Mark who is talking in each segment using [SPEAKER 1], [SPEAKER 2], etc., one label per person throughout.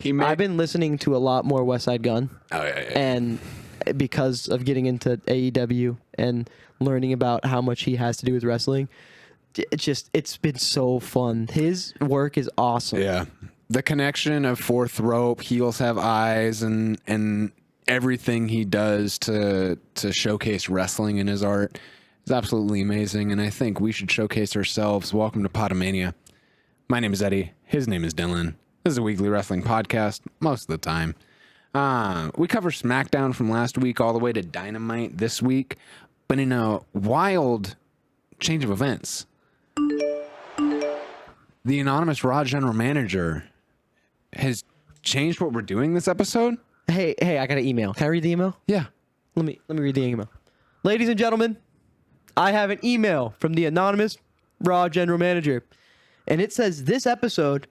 [SPEAKER 1] I've been listening to a lot more Westside Gunn.
[SPEAKER 2] Oh, yeah.
[SPEAKER 1] And because of getting into AEW and learning about how much he has to do with wrestling, it's been so fun. His work is awesome.
[SPEAKER 2] Yeah. The connection of fourth rope, heels have eyes, and everything he does to showcase wrestling in his art is absolutely amazing. And I think we should showcase ourselves. Welcome to Pod-a-Mania. My name is Eddie. His name is Dylan. This is a weekly wrestling podcast most of the time. We cover Smackdown from last week all the way to Dynamite this week. But in a wild change of events, the anonymous Raw general manager has changed what we're doing this episode.
[SPEAKER 1] Hey, I got an email. Can I read the email?
[SPEAKER 2] Yeah.
[SPEAKER 1] Let me read the email. Ladies and gentlemen, I have an email from the anonymous Raw general manager. And it says this episode,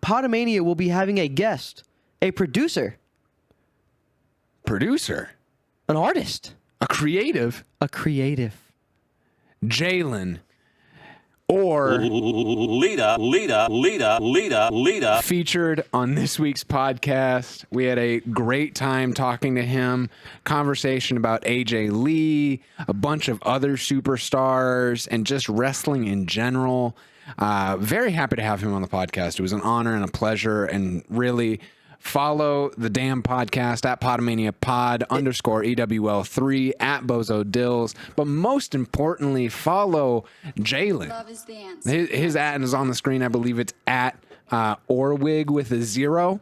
[SPEAKER 1] Pod-a-Mania will be having a guest, a producer, an artist,
[SPEAKER 2] a creative, Jalenn, or
[SPEAKER 3] leader.
[SPEAKER 2] Featured on this week's podcast. We had a great time talking to him, conversation about AJ Lee, a bunch of other superstars, and just wrestling in general. Very happy to have him on the podcast. It was an honor and a pleasure, and really follow the damn podcast at Pod-a-Mania Pod _EWL3 at Bozo Dills. But most importantly, follow Jalenn.
[SPEAKER 4] Love is the answer.
[SPEAKER 2] His ad is on the screen. I believe it's at Orwig with a 0.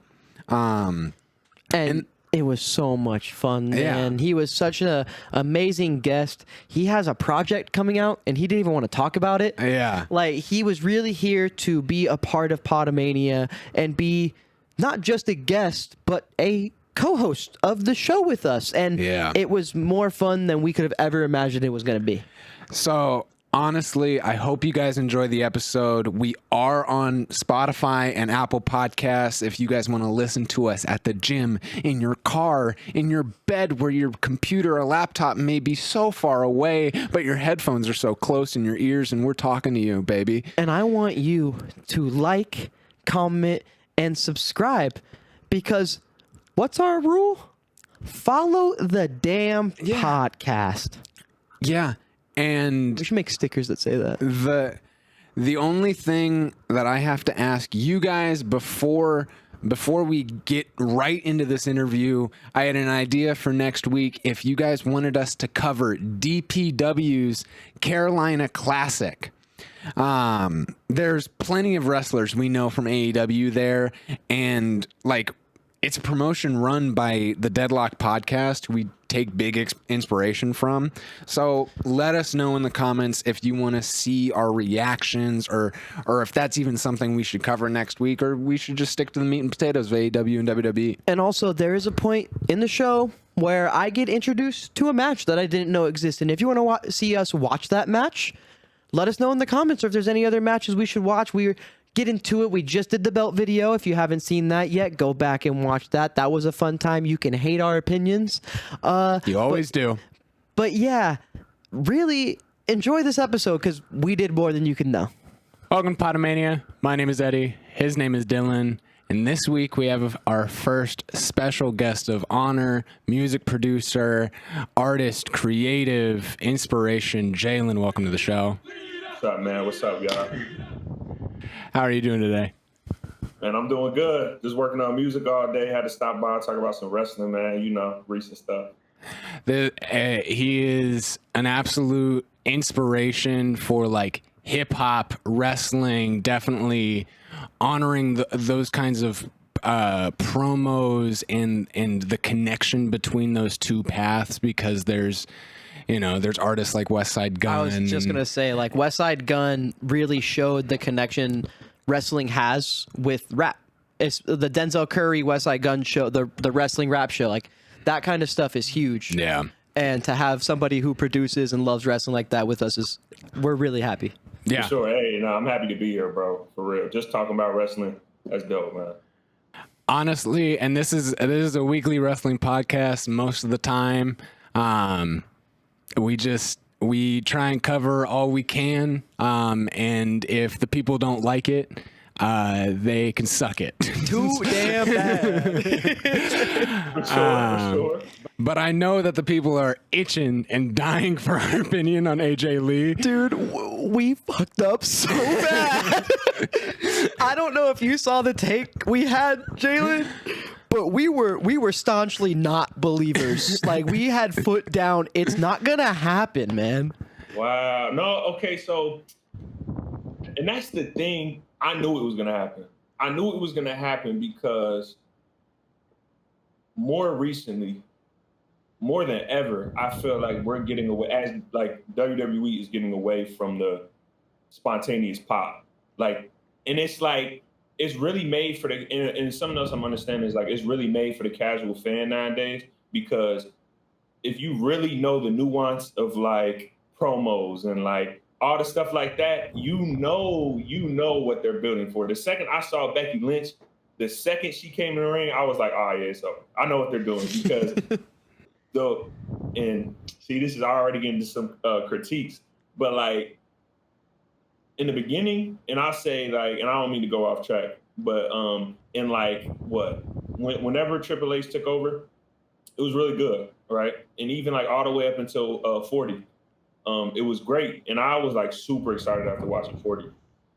[SPEAKER 1] and it was so much fun, man.
[SPEAKER 2] Yeah.
[SPEAKER 1] He was such an amazing guest. He has a project coming out, and he didn't even want to talk about it.
[SPEAKER 2] Yeah.
[SPEAKER 1] Like, he was really here to be a part of Pod-a-Mania and be not just a guest, but a co-host of the show with us. And it was more fun than we could have ever imagined it was going to be.
[SPEAKER 2] So, honestly, I hope you guys enjoy the episode. We are on Spotify and Apple Podcasts. If you guys want to listen to us at the gym, in your car, in your bed where your computer or laptop may be so far away, but your headphones are so close in your ears and we're talking to you, baby.
[SPEAKER 1] And I want you to like, comment, and subscribe, because what's our rule? Follow the damn podcast.
[SPEAKER 2] Yeah. And
[SPEAKER 1] We should make stickers that say that.
[SPEAKER 2] the only thing that I have to ask you guys before we get right into this interview, I had an idea for next week. If you guys wanted us to cover DPW's Carolina Classic, there's plenty of wrestlers we know from AEW there, and like, it's a promotion run by the Deadlock podcast. We take big inspiration from. So let us know in the comments if you want to see our reactions, or if that's even something we should cover next week, or we should just stick to the meat and potatoes of AEW and WWE.
[SPEAKER 1] And also, there is a point in the show where I get introduced to a match that I didn't know existed. And if you want to see us watch that match, let us know in the comments, or if there's any other matches we should watch. We get into it. We just did the belt video. If you haven't seen that yet, go back and watch that. That was a fun time. You can hate our opinions.
[SPEAKER 2] You always do.
[SPEAKER 1] But yeah, really enjoy this episode, because we did more than you can know.
[SPEAKER 2] Welcome to Pod-a-Mania. My name is Eddie. His name is Dylan. And this week we have our first special guest of honor, music producer, artist, creative, inspiration, Jalenn. Welcome to the show.
[SPEAKER 5] What's up, man? What's up, y'all?
[SPEAKER 2] How are you doing today?
[SPEAKER 5] Man, I'm doing good. Just working on music all day. Had to stop by and talk about some wrestling, man. You know, recent stuff.
[SPEAKER 2] He is an absolute inspiration for like hip hop, wrestling, definitely honoring those kinds of promos and the connection between those two paths, because there's artists like Westside Gunn.
[SPEAKER 1] I was just going to say, like, Westside Gunn really showed the connection wrestling has with rap. It's the Denzel Curry Westside Gunn show, the wrestling rap show. Like, that kind of stuff is huge.
[SPEAKER 2] Yeah.
[SPEAKER 1] And to have somebody who produces and loves wrestling like that with us, we're really happy.
[SPEAKER 2] Yeah.
[SPEAKER 5] For sure. Hey, I'm happy to be here, bro. For real. Just talking about wrestling. That's dope, man.
[SPEAKER 2] Honestly, and this is a weekly wrestling podcast most of the time. We try and cover all we can, and if the people don't like it, they can suck it.
[SPEAKER 1] Too damn bad.
[SPEAKER 5] For sure.
[SPEAKER 2] But I know that the people are itching and dying for our opinion on AJ Lee.
[SPEAKER 1] Dude, we fucked up so bad. I don't know if you saw the take we had, Jalen, but we were staunchly not believers. Like, we had foot down. It's not gonna happen, man.
[SPEAKER 5] Wow. No, okay, so, and that's the thing. I knew it was going to happen. I knew it was going to happen because more recently, more than ever, I feel like we're getting away, as like WWE is getting away from the spontaneous pop. Like, and it's like, it's really made for the, and something else I'm understanding is like, it's really made for the casual fan nowadays, because if you really know the nuance of like promos and like all the stuff like that, you know what they're building for. The second I saw Becky Lynch, the second she came in the ring, I was like, oh yeah, so I know what they're doing, because and see, this is already getting to some critiques, but like in the beginning, and I say like, and I don't mean to go off track, but in like whenever Triple H took over, it was really good, right? And even like all the way up until 40. It was great, and I was like super excited after watching 40.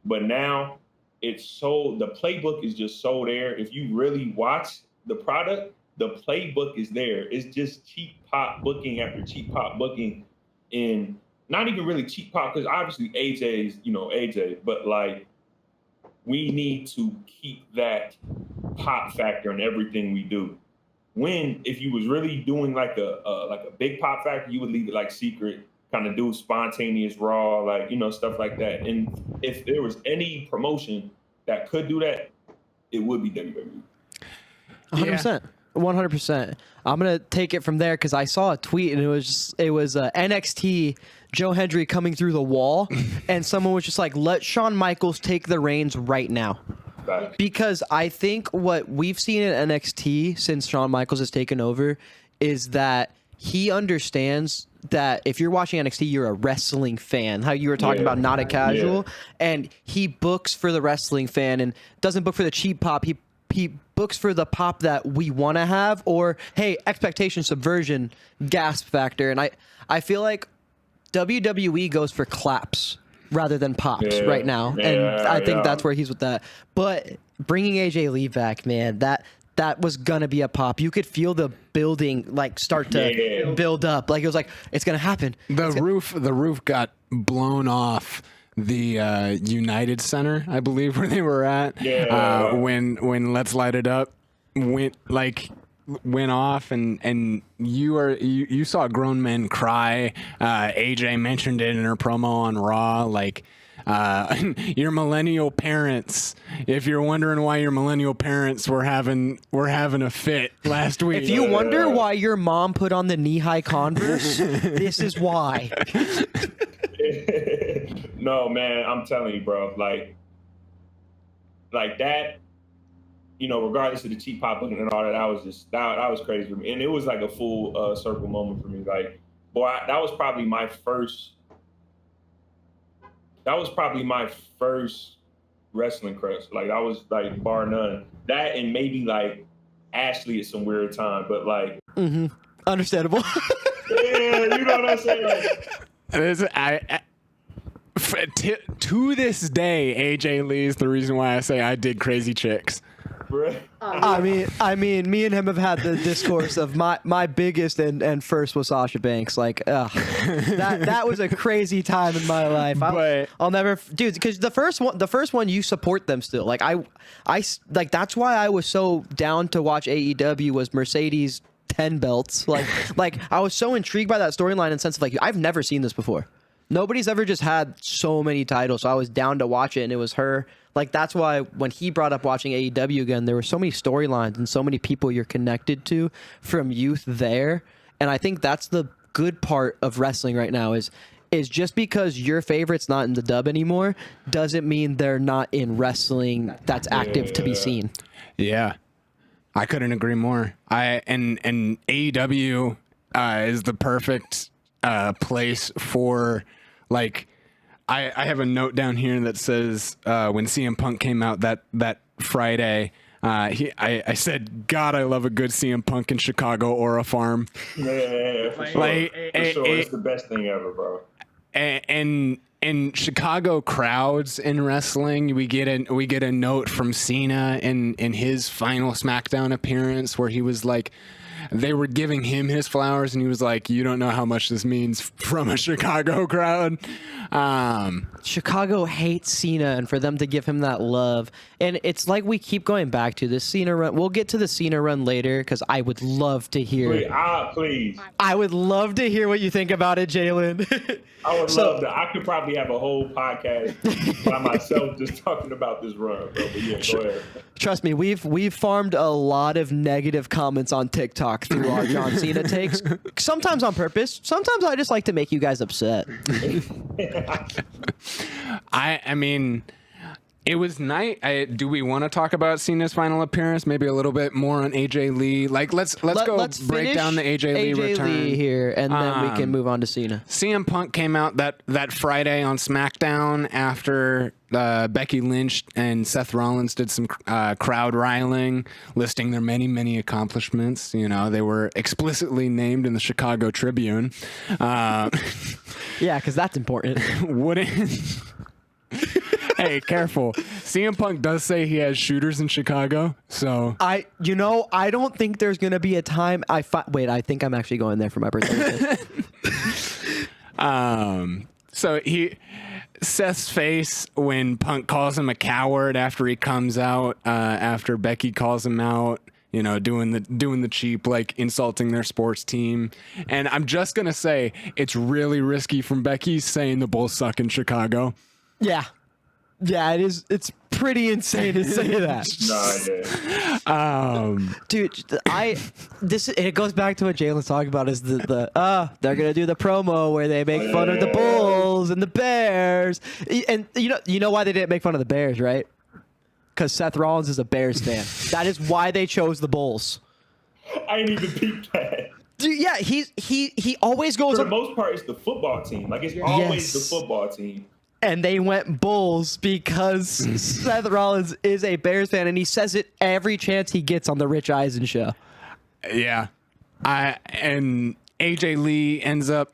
[SPEAKER 5] But now it's so, the playbook is just so there. If you really watch the product, the playbook is there. It's just cheap pop booking after cheap pop booking, and not even really cheap pop, because obviously AJ's, AJ, but like we need to keep that pop factor in everything we do. If you was really doing like a big pop factor, you would leave it like secret, kind of do spontaneous Raw, like, stuff like that. And if there was any promotion that could do that, it would be WWE.
[SPEAKER 1] 100%. 100%. I'm going to take it from there, because I saw a tweet, and it was NXT Joe Hendry coming through the wall, and someone was just like, let Shawn Michaels take the reins right now.
[SPEAKER 5] Right.
[SPEAKER 1] Because I think what we've seen in NXT since Shawn Michaels has taken over is that he understands that if you're watching NXT, you're a wrestling fan. How you were talking about, not a casual. And he books for the wrestling fan and doesn't book for the cheap pop. He books for the pop that we want to have, or, hey, expectation subversion, gasp factor. And I feel like WWE goes for claps rather than pops right now. And I think that's where he's with that. But bringing AJ Lee back, man, that was gonna be a pop. You could feel the building like start to build up. Like, it was like, it's gonna happen.
[SPEAKER 2] The roof got blown off the United Center, I believe, where they were at. When Let's Light It Up went off, and you saw grown men cry. AJ mentioned it in her promo on Raw, like, your millennial parents, if you're wondering why your millennial parents were having a fit last week.
[SPEAKER 1] If you wonder why your mom put on the knee-high Converse, this is why.
[SPEAKER 5] No, man, I'm telling you, bro, like that, regardless of the cheap pop looking and all that, that was crazy for me. And it was like a full circle moment for me. Like, boy, that was probably my first wrestling crush. Like, that was like bar none. That, and maybe like Ashley at some weird time, but like,
[SPEAKER 1] understandable.
[SPEAKER 5] Yeah, you know what I'm saying? Like,
[SPEAKER 2] to this day, AJ Lee is the reason why I say I did Crazy Chicks.
[SPEAKER 1] I mean, me and him have had the discourse of my biggest and first was Sasha Banks. Like, that was a crazy time in my life. I'll never, dude, because the first one you support them still. Like, I like, that's why I was so down to watch AEW was Mercedes 10 belts. Like I was so intrigued by that storyline in the sense of like, I've never seen this before. Nobody's ever just had so many titles, so I was down to watch it, and it was her. Like, that's why when he brought up watching AEW again, there were so many storylines and so many people you're connected to from youth there. And I think that's the good part of wrestling right now is just because your favorite's not in the dub anymore doesn't mean they're not in wrestling that's active to be seen.
[SPEAKER 2] Yeah, I couldn't agree more. And AEW is the perfect place for, like, I have a note down here that says when CM Punk came out that Friday, I said, God, I love a good CM Punk in Chicago or a farm.
[SPEAKER 5] Yeah, for sure. It's the best thing ever, bro.
[SPEAKER 2] And in Chicago crowds in wrestling, we get a note from Cena in his final Smackdown appearance where he was like, they were giving him his flowers, and he was like, "You don't know how much this means from a Chicago crowd."
[SPEAKER 1] Chicago hates Cena, and for them to give him that love, and it's like we keep going back to this Cena run. We'll get to the Cena run later because I would love to hear.
[SPEAKER 5] Please.
[SPEAKER 1] I would love to hear what you think about it, Jalen.
[SPEAKER 5] I would love to. I could probably have a whole podcast by myself just talking about this run, bro. But yeah, go ahead.
[SPEAKER 1] Trust me, we've farmed a lot of negative comments on TikTok through our John Cena takes. Sometimes on purpose. Sometimes I just like to make you guys upset.
[SPEAKER 2] I mean, it was nice. Do we want to talk about Cena's final appearance? Maybe a little bit more on AJ Lee. Like let's break down the AJ Lee return
[SPEAKER 1] Lee here, and then we can move on to Cena.
[SPEAKER 2] CM Punk came out that Friday on Smackdown after Becky Lynch and Seth Rollins did some crowd riling, listing their many accomplishments. You know, they were explicitly named in the Chicago Tribune.
[SPEAKER 1] Yeah, because that's important.
[SPEAKER 2] Wouldn't. Hey, careful. CM Punk does say he has shooters in Chicago, so
[SPEAKER 1] I don't think there's gonna be a time wait, I think I'm actually going there for my birthday.
[SPEAKER 2] So Seth's face when Punk calls him a coward after he comes out, after Becky calls him out, you know, doing the cheap, like insulting their sports team. And I'm just gonna say it's really risky from Becky saying the Bulls suck in Chicago.
[SPEAKER 1] Yeah, it is. It's pretty insane to say that. Dude, it goes back to what Jalen's talking about is they're gonna do the promo where they make fun of the Bulls and the Bears, and you know why they didn't make fun of the Bears, right? Because Seth Rollins is a Bears fan. That is why they chose the Bulls.
[SPEAKER 5] I ain't even peeped that.
[SPEAKER 1] Dude, yeah, he always goes.
[SPEAKER 5] For the most part, it's the football team. Like it's always the football team.
[SPEAKER 1] And they went Bulls because Seth Rollins is a Bears fan, and he says it every chance he gets on the Rich Eisen show.
[SPEAKER 2] Yeah, and AJ Lee ends up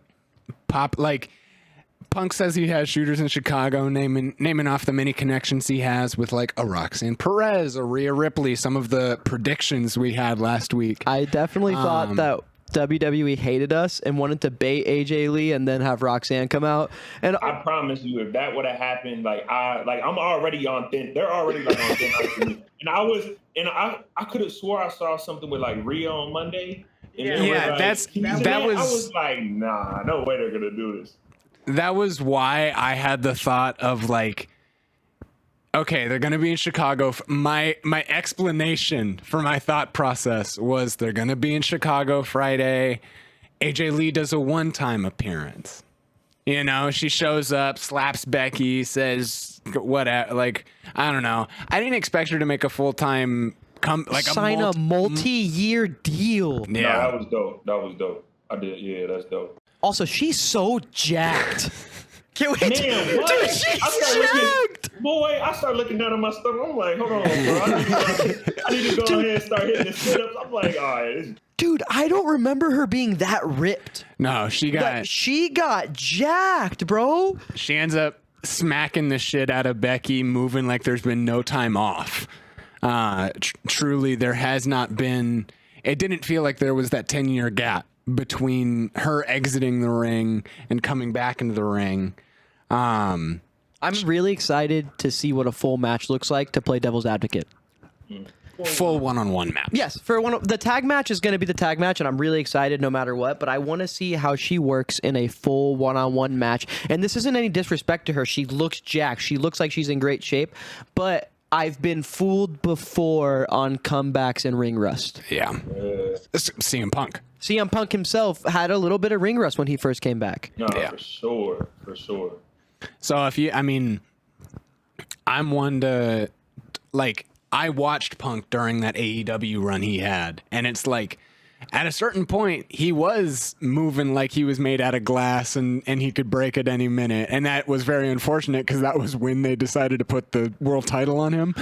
[SPEAKER 2] Punk says he has shooters in Chicago, naming off the many connections he has with like a Roxanne Perez or Rhea Ripley. Some of the predictions we had last week.
[SPEAKER 1] I definitely thought that WWE hated us and wanted to bait AJ Lee and then have Roxanne come out. And
[SPEAKER 5] I promise you, if that would have happened, I'm already on thin. They're already like on thin ice. And I could have swore I saw something with like Rhea on Monday. And I was like, nah, no way they're gonna do this.
[SPEAKER 2] That was why I had the thought of like, okay, they're going to be in Chicago. My explanation for my thought process was they're going to be in Chicago Friday. AJ Lee does a one-time appearance. You know, she shows up, slaps Becky, says whatever. Like, I don't know. I didn't expect her to make a full-time
[SPEAKER 1] sign a multi-year deal.
[SPEAKER 2] Yeah,
[SPEAKER 5] no, that was dope. I did. Yeah, that's dope.
[SPEAKER 1] Also, she's so jacked. Can't wait.
[SPEAKER 5] Man, what?
[SPEAKER 1] Dude, she's jacked.
[SPEAKER 5] I started looking down at my stomach. I'm like, hold on, bro. I need to go ahead and start hitting the sit-ups. I'm like, all right.
[SPEAKER 1] Dude, I don't remember her being that ripped.
[SPEAKER 2] No, she got
[SPEAKER 1] jacked, bro.
[SPEAKER 2] She ends up smacking the shit out of Becky, moving like there's been no time off. Truly, there has not been. It didn't feel like there was that 10-year gap between her exiting the ring and coming back into the ring.
[SPEAKER 1] I'm really excited to see what a full match looks like to play devil's advocate.
[SPEAKER 2] Full one-on-one match.
[SPEAKER 1] Yes, the tag match is going to be the tag match, and I'm really excited no matter what, but I want to see how she works in a full one-on-one match. And this isn't any disrespect to her. She looks jacked. She looks like she's in great shape, but I've been fooled before on comebacks and ring rust.
[SPEAKER 2] Yeah. CM Punk.
[SPEAKER 1] CM Punk himself had a little bit of ring rust when he first came back.
[SPEAKER 5] No, yeah. For sure.
[SPEAKER 2] So I'm one to, like, I watched Punk during that AEW run he had, and it's like, at a certain point, he was moving like he was made out of glass and he could break at any minute. And that was very unfortunate because that was when they decided to put the world title on him.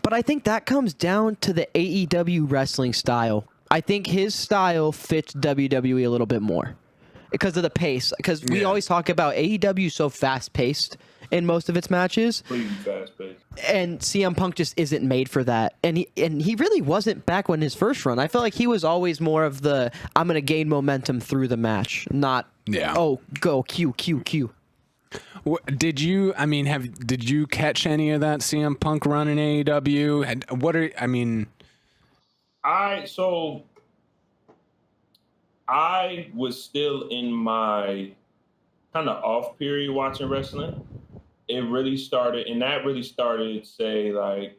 [SPEAKER 1] But I think that comes down to the AEW wrestling style. I think his style fits WWE a little bit more because of the pace. Because we always talk about AEW so fast paced in most of its matches.
[SPEAKER 5] Pretty fast paced.
[SPEAKER 1] And CM Punk just isn't made for that. And he really wasn't back when his first run. I felt like he was always more of the I'm gonna gain momentum through the match, not go Q.
[SPEAKER 2] Did you catch any of that CM Punk run in AEW?
[SPEAKER 5] I was still in my kind of off period watching wrestling. It really started, say, like,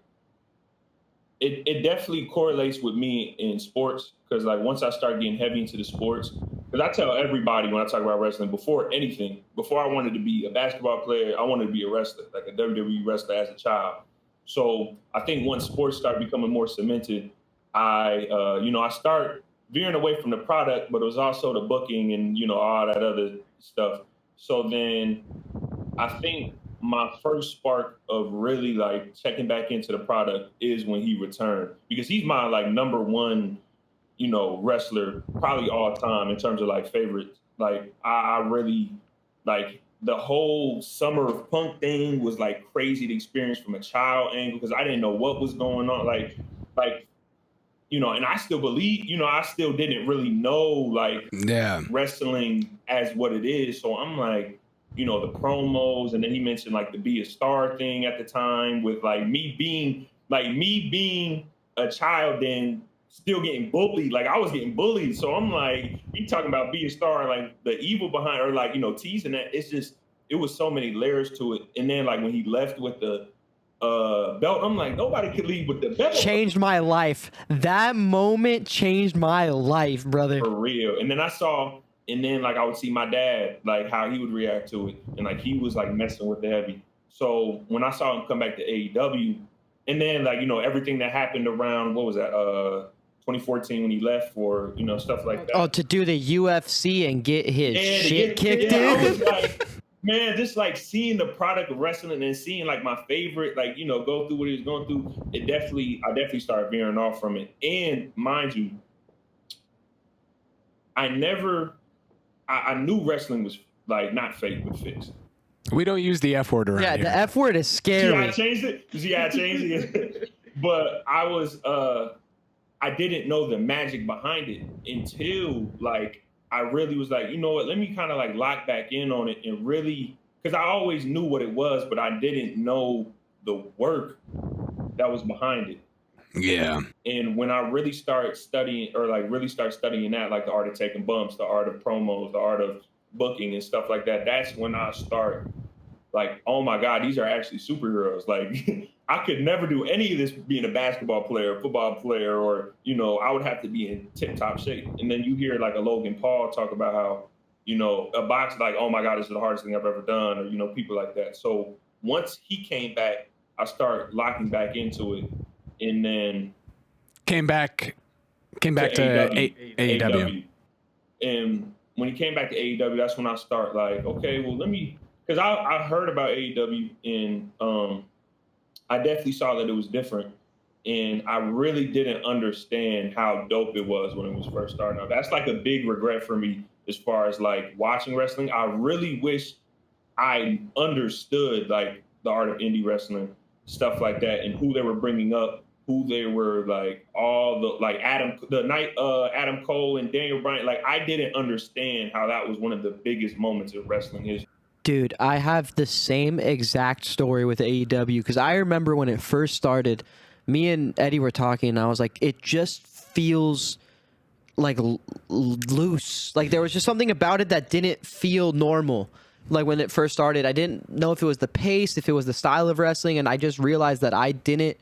[SPEAKER 5] it definitely correlates with me in sports, because, like, once I start getting heavy into the sports, because I tell everybody when I talk about wrestling, before I wanted to be a basketball player, I wanted to be a wrestler, like a WWE wrestler as a child. So I think once sports start becoming more cemented, I start veering away from the product, but it was also the booking and, all that other stuff. So then I think my first spark of really like checking back into the product is when he returned, because he's my like number one, wrestler probably all time in terms of like favorites. Like I really like the whole Summer of Punk thing was like crazy to experience from a child angle, because I didn't know what was going on. Like, and I still believe, I still didn't really know like wrestling as what it is. So I'm like, the promos, and then he mentioned like the Be a Star thing at the time with like me being a child and still getting bullied. Like I was getting bullied. So I'm like, you talking about Be a Star, like the evil behind, or like, teasing that. It's just, it was so many layers to it. And then like when he left with the belt, I'm like, nobody could leave with the belt.
[SPEAKER 1] Changed my life. That moment changed my life, brother.
[SPEAKER 5] For real. And then like I would see my dad, like how he would react to it. And like he was like messing with the heavy. So when I saw him come back to AEW, and then like, everything that happened around, what was that, 2014 when he left for, stuff like that.
[SPEAKER 1] Oh, to do the UFC and get his shit kicked in?
[SPEAKER 5] I was like, man, just like seeing the product of wrestling and seeing like my favorite, like, go through what he was going through, I definitely started veering off from it. And mind you, I knew wrestling was like not fake, but fixed.
[SPEAKER 2] We don't use the F word around here.
[SPEAKER 1] Yeah, the F word is scary.
[SPEAKER 5] I changed it. But I didn't know the magic behind it until like, I really was like, you know what, let me kind of like lock back in on it and really, because I always knew what it was, but I didn't know the work that was behind it.
[SPEAKER 2] Yeah.
[SPEAKER 5] And when I really start studying that, like the art of taking bumps, the art of promos, the art of booking and stuff like that, that's when I start like, oh my God, these are actually superheroes. Like I could never do any of this being a basketball player, football player, or, I would have to be in tip top shape. And then you hear like a Logan Paul talk about how, a boxer, like, oh my God, this is the hardest thing I've ever done, or, people like that. So once he came back, I started locking back into it. And then
[SPEAKER 2] came back to AEW.
[SPEAKER 5] And when he came back to AEW, that's when I start like, okay, well, because I heard about AEW and I definitely saw that it was different. And I really didn't understand how dope it was when it was first starting out. That's like a big regret for me as far as like watching wrestling. I really wish I understood like the art of indie wrestling, stuff like that, and who they were bringing up, who they were like, all the like Adam Cole and Daniel Bryan. Like I didn't understand how that was one of the biggest moments of wrestling history.
[SPEAKER 1] Dude, I have the same exact story with AEW, because I remember when it first started, me and Eddie were talking, and I was like, it just feels like loose. Like there was just something about it that didn't feel normal. Like when it first started, I didn't know if it was the pace, if it was the style of wrestling, and I just realized that I didn't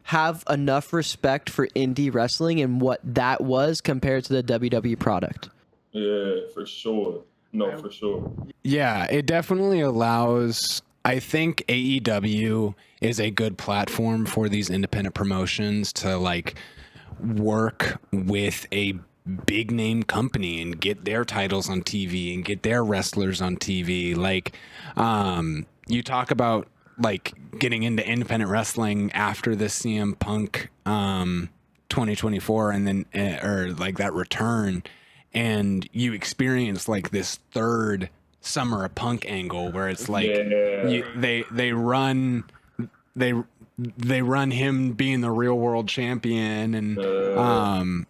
[SPEAKER 1] have enough respect for indie wrestling and what that was compared to the WWE product.
[SPEAKER 5] Yeah, for sure. No, for sure.
[SPEAKER 2] Yeah, it definitely allows. I think AEW is a good platform for these independent promotions to like work with a big name company and get their titles on TV and get their wrestlers on TV. Like, you talk about like getting into independent wrestling after the CM Punk 2024 and then or like that return, and you experience like this third Summer of Punk angle where it's like they run him being the real world champion, and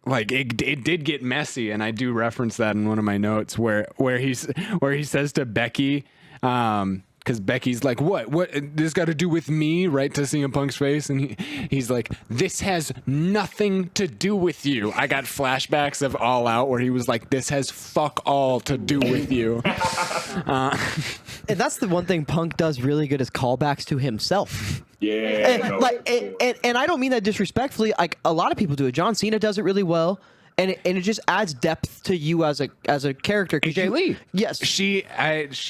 [SPEAKER 2] like it did get messy, and I do reference that in one of my notes where he says to Becky, because Becky's like, what this got to do with me, right, to CM Punk's face, and he's like, this has nothing to do with you. I got flashbacks of All Out where he was like, this has fuck all to do with you.
[SPEAKER 1] And that's the one thing Punk does really good is callbacks to himself.
[SPEAKER 5] Yeah,
[SPEAKER 1] and I don't mean that disrespectfully. Like a lot of people do it. John Cena does it really well, and it just adds depth to you as a character.
[SPEAKER 2] AJ Lee,
[SPEAKER 1] yes,
[SPEAKER 2] she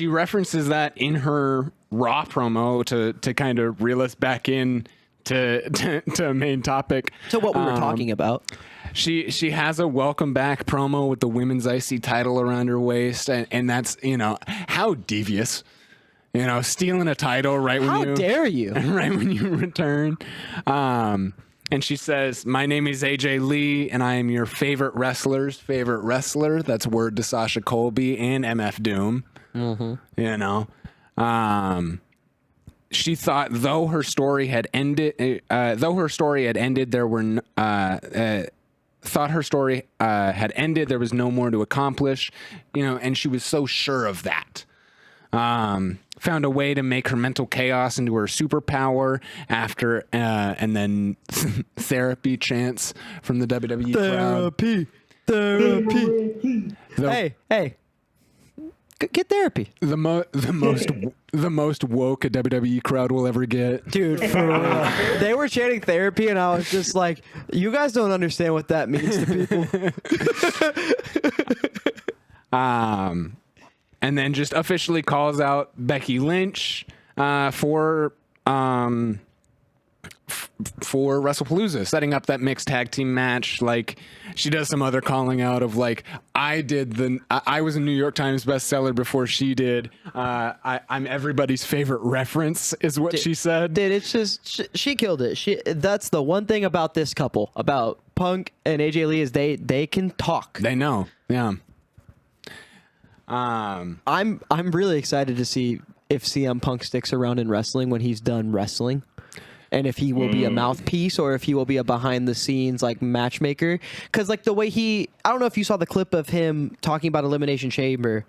[SPEAKER 2] references that in her Raw promo to kind of reel us back in to a main topic.
[SPEAKER 1] To what we were talking about.
[SPEAKER 2] She has a welcome back promo with the women's IC title around her waist, and that's, how devious. Stealing a title right when
[SPEAKER 1] How dare you?
[SPEAKER 2] Right when you return. And she says, my name is AJ Lee, and I am your favorite wrestler's favorite wrestler. That's word to Sasha Colby and MF Doom. Mm-hmm. She thought though her story had ended, there was no more to accomplish, and she was so sure of that. Found a way to make her mental chaos into her superpower after, and then therapy chants from the WWE crowd.
[SPEAKER 1] Therapy. Hey. Get therapy.
[SPEAKER 2] The most woke a WWE crowd will ever get.
[SPEAKER 1] Dude, for real. They were chanting therapy, and I was just like, you guys don't understand what that means to people.
[SPEAKER 2] And then just officially calls out Becky Lynch for WrestlePalooza, setting up that mixed tag team match. Like, she does some other calling out of like, I was a New York Times bestseller before she did. I'm everybody's favorite reference is what she said.
[SPEAKER 1] Dude, it's just she killed it. That's the one thing about this couple, about Punk and AJ Lee, is they can talk.
[SPEAKER 2] They know. Yeah.
[SPEAKER 1] I'm really excited to see if CM Punk sticks around in wrestling when he's done wrestling, and if he will be a mouthpiece or if he will be a behind the scenes like matchmaker. Because like the way I don't know if you saw the clip of him talking about Elimination Chamber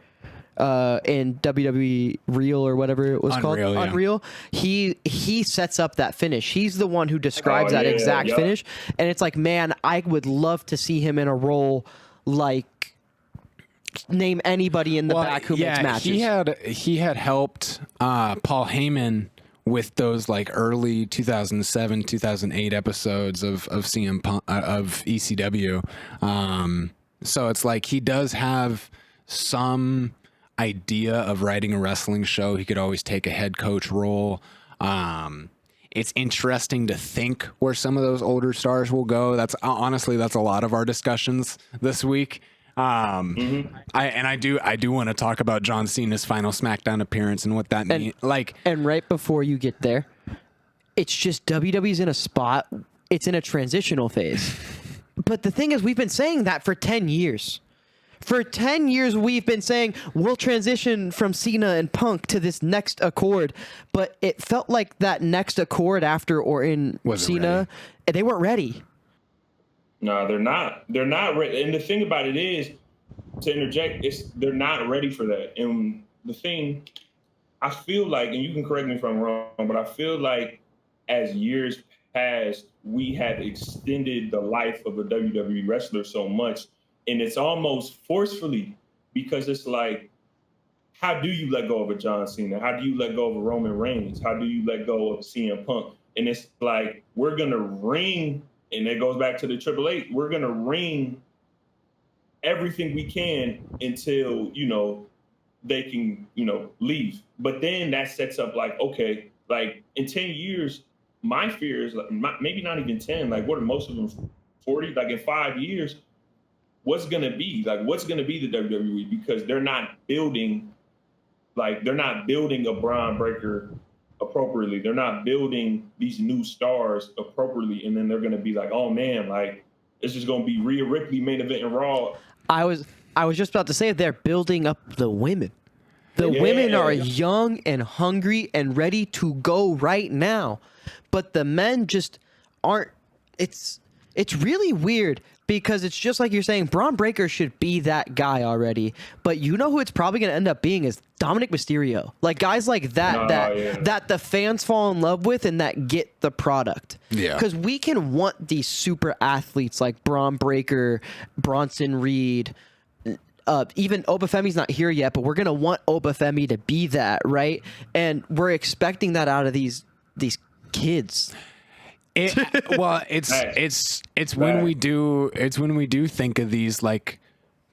[SPEAKER 1] in WWE Real or whatever it was called.
[SPEAKER 2] Yeah.
[SPEAKER 1] Unreal. He sets up that finish. He's the one who describes that exact finish, and it's like, man, I would love to see him in a role like. Name anybody in the back who makes matches.
[SPEAKER 2] He had helped Paul Heyman with those like early 2007 2008 episodes of CM Punk, of ECW. So it's like he does have some idea of writing a wrestling show. He could always take a head coach role. It's interesting to think where some of those older stars will go. That's a lot of our discussions this week. I do want to talk about John Cena's final Smackdown appearance and what that means.
[SPEAKER 1] And right before you get there, it's just WWE's in a spot. It's in a transitional phase. But the thing is, we've been saying that for 10 years. For 10 years, we've been saying we'll transition from Cena and Punk to this next Accord. But it felt like that next Accord after Orton, Cena, they weren't ready.
[SPEAKER 5] No, they're not. They're not ready. And the thing about it is, to interject, they're not ready for that. And the thing, I feel like, and you can correct me if I'm wrong, but I feel like as years passed, we have extended the life of a WWE wrestler so much, and it's almost forcefully, because it's like, how do you let go of a John Cena? How do you let go of a Roman Reigns? How do you let go of CM Punk? And it's like, we're going to ring. And it goes back to the Triple H. We're going to ring everything we can until, they can, leave. But then that sets up like, okay, like in 10 years, my fear is like, maybe not even 10, like what are most of them, 40, like in 5 years, what's gonna be? Like, what's gonna be the WWE? Because they're not building a Braun Breaker appropriately. They're not building these new stars appropriately, and then they're gonna be like, oh man, like it's just gonna be Rhea Ripley main event and Raw.
[SPEAKER 1] I was just about to say they're building up the women. The women are young and hungry and ready to go right now. But the men just aren't. It's really weird because it's just like you're saying, Braun Breaker should be that guy already. But you know who it's probably going to end up being is Dominic Mysterio. Like guys like that that the fans fall in love with and that get the product.
[SPEAKER 2] Yeah.
[SPEAKER 1] Because we can want these super athletes like Braun Breaker, Bronson Reed. Even Obafemi's not here yet, but we're gonna want Obafemi to be that, right? And we're expecting that out of these kids.
[SPEAKER 2] It's when we do think of these like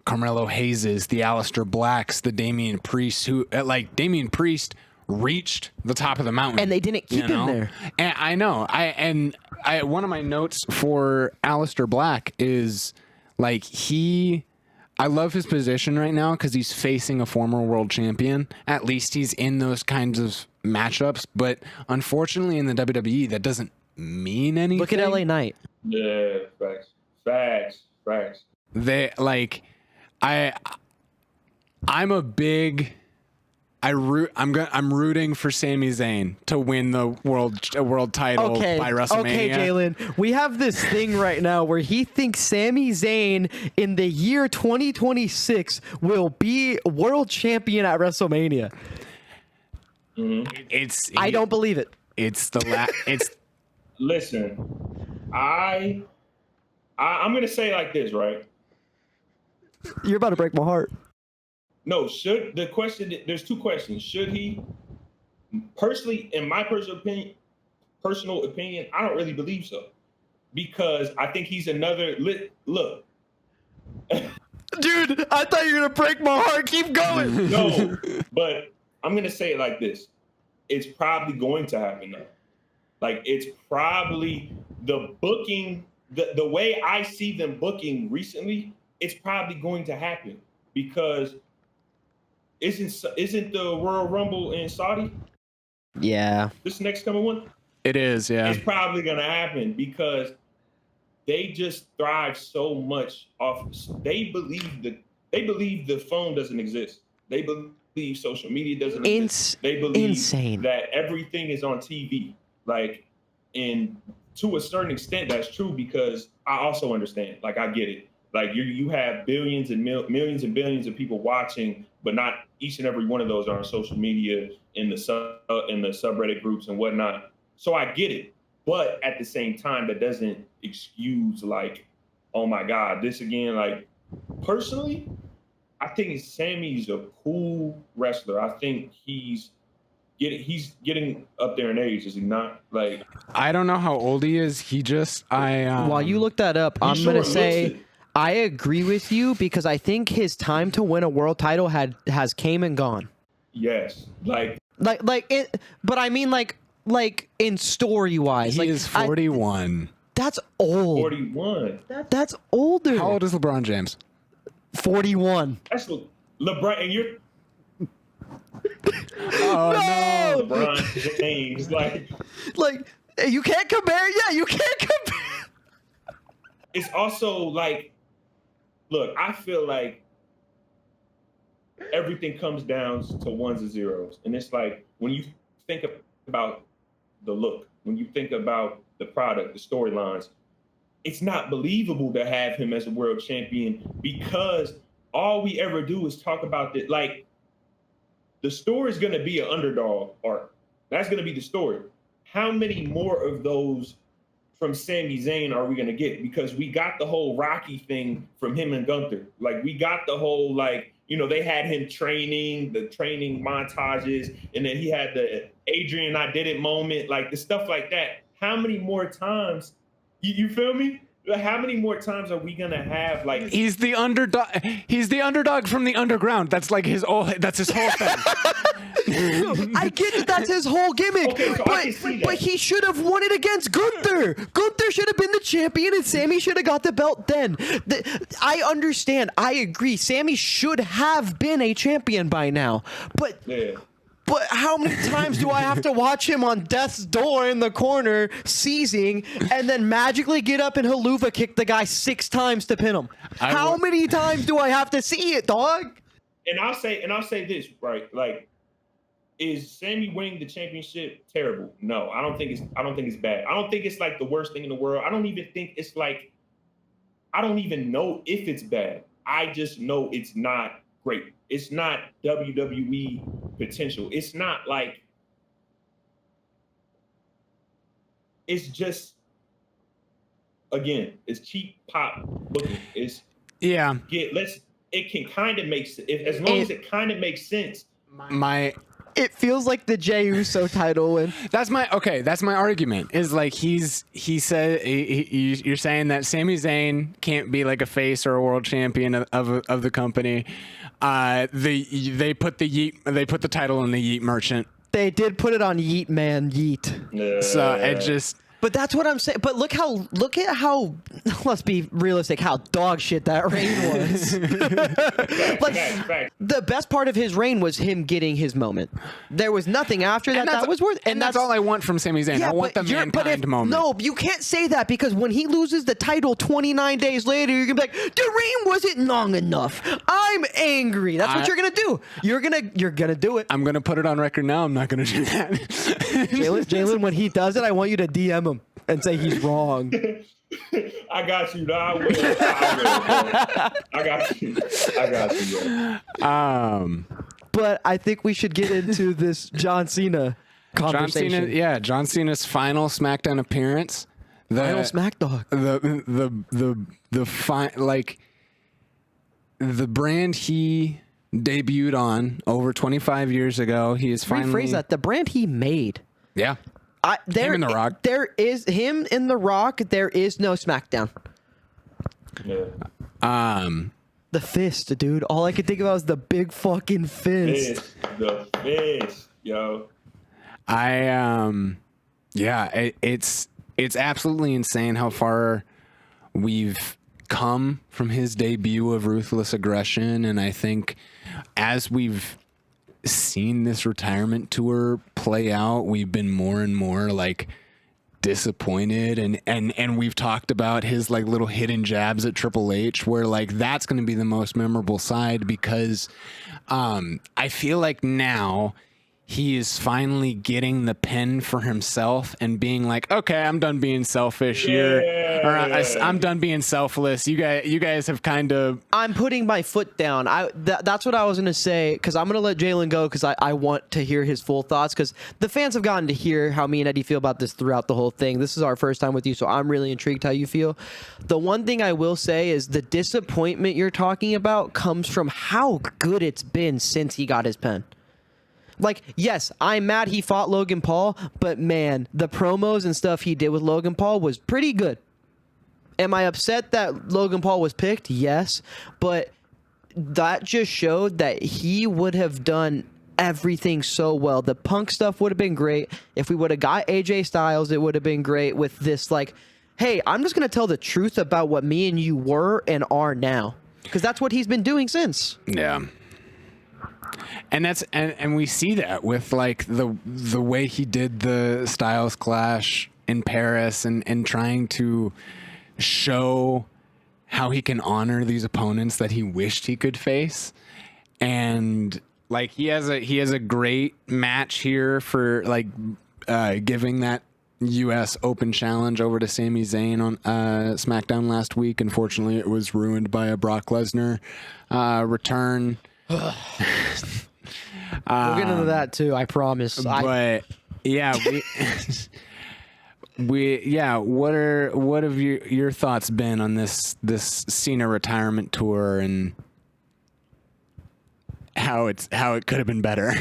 [SPEAKER 2] Carmelo Hayeses, the Aleister Blacks, the Damian Priest, who like Damian Priest reached the top of the mountain
[SPEAKER 1] and they didn't keep him there.
[SPEAKER 2] And I know. One of my notes for Aleister Black is like I love his position right now because he's facing a former world champion. At least he's in those kinds of matchups. But unfortunately, in the WWE, that doesn't mean anything.
[SPEAKER 1] Look at LA Knight.
[SPEAKER 5] Yeah, facts.
[SPEAKER 2] They like, I'm rooting for Sami Zayn to win the world title by WrestleMania.
[SPEAKER 1] Okay, Jalen. We have this thing right now where he thinks Sami Zayn in the year 2026 will be world champion at WrestleMania.
[SPEAKER 5] Mm-hmm.
[SPEAKER 1] I don't believe it.
[SPEAKER 5] Listen, I'm gonna say like this, right?
[SPEAKER 1] You're about to break my heart.
[SPEAKER 5] No, there's two questions. Should he? Personally, in my personal opinion, I don't really believe so. Because I think he's another look.
[SPEAKER 1] Dude, I thought you were gonna break my heart. Keep going.
[SPEAKER 5] No, but I'm gonna say it like this. It's probably going to happen though. Like it's probably the booking, the way I see them booking recently, it's probably going to happen because isn't the Royal Rumble in Saudi?
[SPEAKER 1] Yeah.
[SPEAKER 5] This next coming one?
[SPEAKER 2] It is, yeah.
[SPEAKER 5] It's probably gonna happen because they just thrive so much off. They believe the phone doesn't exist. They believe social media doesn't exist. They believe that everything is on TV. Like, and to a certain extent, that's true because I also understand. Like, I get it. Like, you have billions and millions and billions of people watching, but not each and every one of those are on social media in the subreddit groups and whatnot. So I get it. But at the same time, that doesn't excuse like, oh my God, this again. Like, personally, I think Sami's a cool wrestler. I think he's getting up there in age, is he not? Like,
[SPEAKER 2] I don't know how old he is.
[SPEAKER 1] While you look that up, I'm gonna say I agree with you because I think his time to win a world title has came and gone.
[SPEAKER 5] Yes, like
[SPEAKER 1] it, but I mean like in story wise,
[SPEAKER 2] he is 41.
[SPEAKER 1] That's old.
[SPEAKER 5] 41.
[SPEAKER 1] That's older.
[SPEAKER 2] How old is LeBron James?
[SPEAKER 1] 41.
[SPEAKER 5] That's LeBron, and you're.
[SPEAKER 2] Oh
[SPEAKER 1] no,
[SPEAKER 5] LeBron James, like
[SPEAKER 1] you can't compare. Yeah, you can't compare.
[SPEAKER 5] It's also like, look, I feel like everything comes down to ones and zeros, and it's like when you think about the look, when you think about the product, the storylines, it's not believable to have him as a world champion because all we ever do is talk about that. Like, the story is going to be an underdog arc. That's going to be the story. How many more of those from Sami Zayn are we going to get? Because we got the whole Rocky thing from him and Gunther. Like, we got the whole, like, you know, they had him training, the training montages, and then he had the Adrian I did it moment, like the stuff like that. How many more times, you feel me? How many more times are we gonna have like
[SPEAKER 2] he's the underdog from the underground. That's like his whole thing.
[SPEAKER 1] I get that that's his whole gimmick,
[SPEAKER 5] Okay, so I can see that.
[SPEAKER 1] but he should have won it against Gunther. Gunther should have been the champion, and Sami should have got the belt then. I understand. I agree. Sami should have been a champion by now, but.
[SPEAKER 5] Yeah.
[SPEAKER 1] But how many times do I have to watch him on death's door in the corner, seizing, and then magically get up and haluva kick the guy 6 times to pin him? How many times do I have to see it, dog?
[SPEAKER 5] And I'll say this, right? Like, is Sami winning the championship terrible? No, I don't think it's bad. I don't think it's like the worst thing in the world. I don't even think it's like, I don't even know if it's bad. I just know it's not great. It's not WWE potential. It's not like, it's just, again, it's cheap pop booking. It's it can kind of make sense as long as it kind of makes sense.
[SPEAKER 1] It feels like the Jey Uso title win.
[SPEAKER 2] That's my argument. Is like you're saying that Sami Zayn can't be like a face or a world champion of the company. They put the title in the Yeet Merchant.
[SPEAKER 1] They did put it on Yeet Man Yeet.
[SPEAKER 2] So it just.
[SPEAKER 1] But that's what I'm saying. But look at how let's be realistic, how dog shit that reign was. Like the best part of his reign was him getting his moment. There was nothing after that was worth.
[SPEAKER 2] And that's all I want from Sami Zayn.
[SPEAKER 1] Yeah,
[SPEAKER 2] I want the mankind moment.
[SPEAKER 1] No, you can't say that because when he loses the title 29 days later, you're gonna be like, the reign wasn't long enough. I'm angry. That's what you're gonna do. You're gonna do it.
[SPEAKER 2] I'm gonna put it on record now. I'm not gonna do that.
[SPEAKER 1] Jalen, when he does it, I want you to DM him and say he's wrong.
[SPEAKER 5] I got you. I will. I got you.
[SPEAKER 1] But I think we should get into this John Cena conversation.
[SPEAKER 2] John Cena's final Smackdown appearance.
[SPEAKER 1] Final Smackdog.
[SPEAKER 2] The brand he debuted on over 25 years ago. He is finally.
[SPEAKER 1] Rephrase that. The brand he made.
[SPEAKER 2] Yeah. Him and The Rock.
[SPEAKER 1] There is him in The Rock. There is no Smackdown.
[SPEAKER 2] Yeah.
[SPEAKER 1] The fist, dude. All I could think about was the big fucking fist.
[SPEAKER 5] The fist, yo.
[SPEAKER 2] It's absolutely insane how far we've come from his debut of Ruthless Aggression, and I think as we've seen this retirement tour play out, we've been more and more like disappointed, and we've talked about his like little hidden jabs at Triple H, where like that's going to be the most memorable side because I feel like now he is finally getting the pen for himself and being like, okay, I'm done being selfish here, or I'm done being selfless. You guys have kind of.
[SPEAKER 1] I'm putting my foot down. That's what I was gonna say because I'm gonna let Jalen go because I want to hear his full thoughts because the fans have gotten to hear how me and Eddie feel about this throughout the whole thing. This is our first time with you, so I'm really intrigued how you feel. The one thing I will say is the disappointment you're talking about comes from how good it's been since he got his pen. Like, yes, I'm mad he fought Logan Paul, but man, the promos and stuff he did with Logan Paul was pretty good. Am I upset that Logan Paul was picked? Yes, but that just showed that he would have done everything so well. The Punk stuff would have been great. If we would have got AJ Styles, it would have been great with this, like, hey, I'm just going to tell the truth about what me and you were and are now. Because that's what he's been doing since.
[SPEAKER 2] Yeah. And that's and we see that with like the way he did the Styles Clash in Paris and trying to show how he can honor these opponents that he wished he could face. And like he has a great match here for like giving that US Open Challenge over to Sami Zayn on SmackDown last week. Unfortunately, it was ruined by a Brock Lesnar return. We'll
[SPEAKER 1] get into that too, I promise.
[SPEAKER 2] But yeah, what have your thoughts been on this Cena retirement tour and how it could have been better?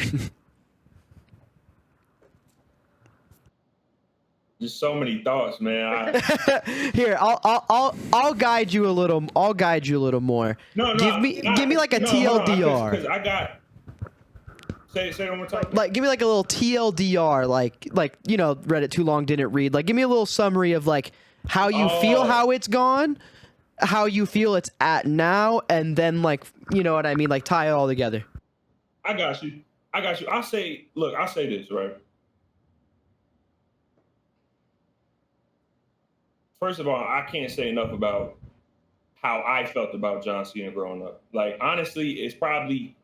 [SPEAKER 5] Just so many thoughts, man.
[SPEAKER 1] Here, I'll guide you a little. I'll guide you a little more.
[SPEAKER 5] No,
[SPEAKER 1] give me like a TLDR.
[SPEAKER 5] Because I got Say it one more time.
[SPEAKER 1] Like, give me like a little TLDR, like you know, read it too long, didn't read. Like, give me a little summary of like how you feel, how it's gone, how you feel it's at now, and then like, you know what I mean, like tie it all together.
[SPEAKER 5] I got you. I'll say this, right? First of all, I can't say enough about how I felt about John Cena growing up. Like, honestly, it's probably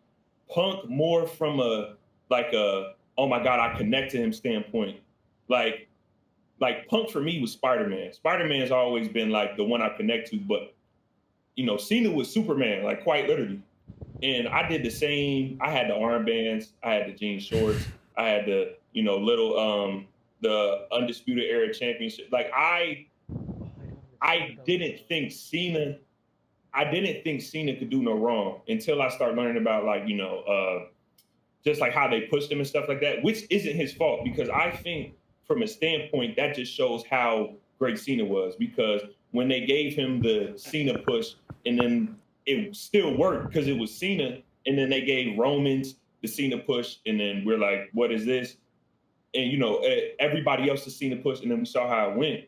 [SPEAKER 5] Punk more from a oh my God, I connect to him standpoint. Like Punk for me was Spider-Man. Spider-Man's always been like the one I connect to, but you know, Cena was Superman, like quite literally. And I did the same. I had the armbands, I had the jean shorts, I had the, you know, little the Undisputed Era Championship. Like I didn't think Cena could do no wrong until I started learning about like, you know, just like how they pushed him and stuff like that, which isn't his fault, because I think from a standpoint that just shows how great Cena was, because when they gave him the Cena push and then it still worked because it was Cena, and then they gave Romans the Cena push, and then we're like, what is this? And you know, everybody else the Cena push, and then we saw how it went.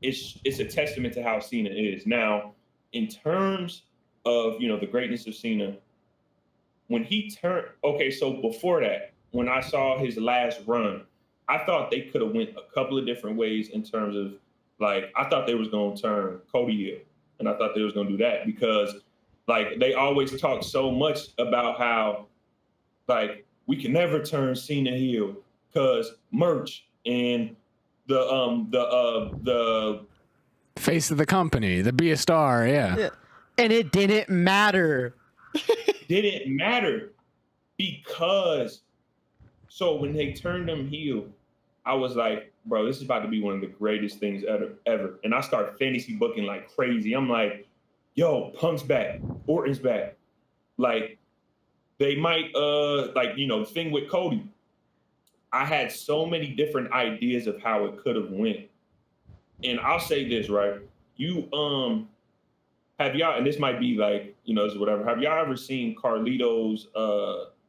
[SPEAKER 5] It's a testament to how Cena is. Now, in terms of, you know, the greatness of Cena, when he turned, okay, so before that, when I saw his last run, I thought they could have went a couple of different ways in terms of, like, I thought they was going to turn Cody heel, and I thought they was going to do that because, like, they always talk so much about how, like, we can never turn Cena heel because merch and the
[SPEAKER 2] face of the company, the be a star, yeah.
[SPEAKER 1] And it didn't matter.
[SPEAKER 5] Didn't matter because so when they turned him heel, I was like, bro, this is about to be one of the greatest things ever. And I started fantasy booking like crazy. I'm like, yo, Punk's back, Orton's back. Like, they might like, you know, the thing with Cody. I had so many different ideas of how it could have went. And I'll say this, right? You have y'all, and this might be like, you know, whatever. Have y'all ever seen Carlito's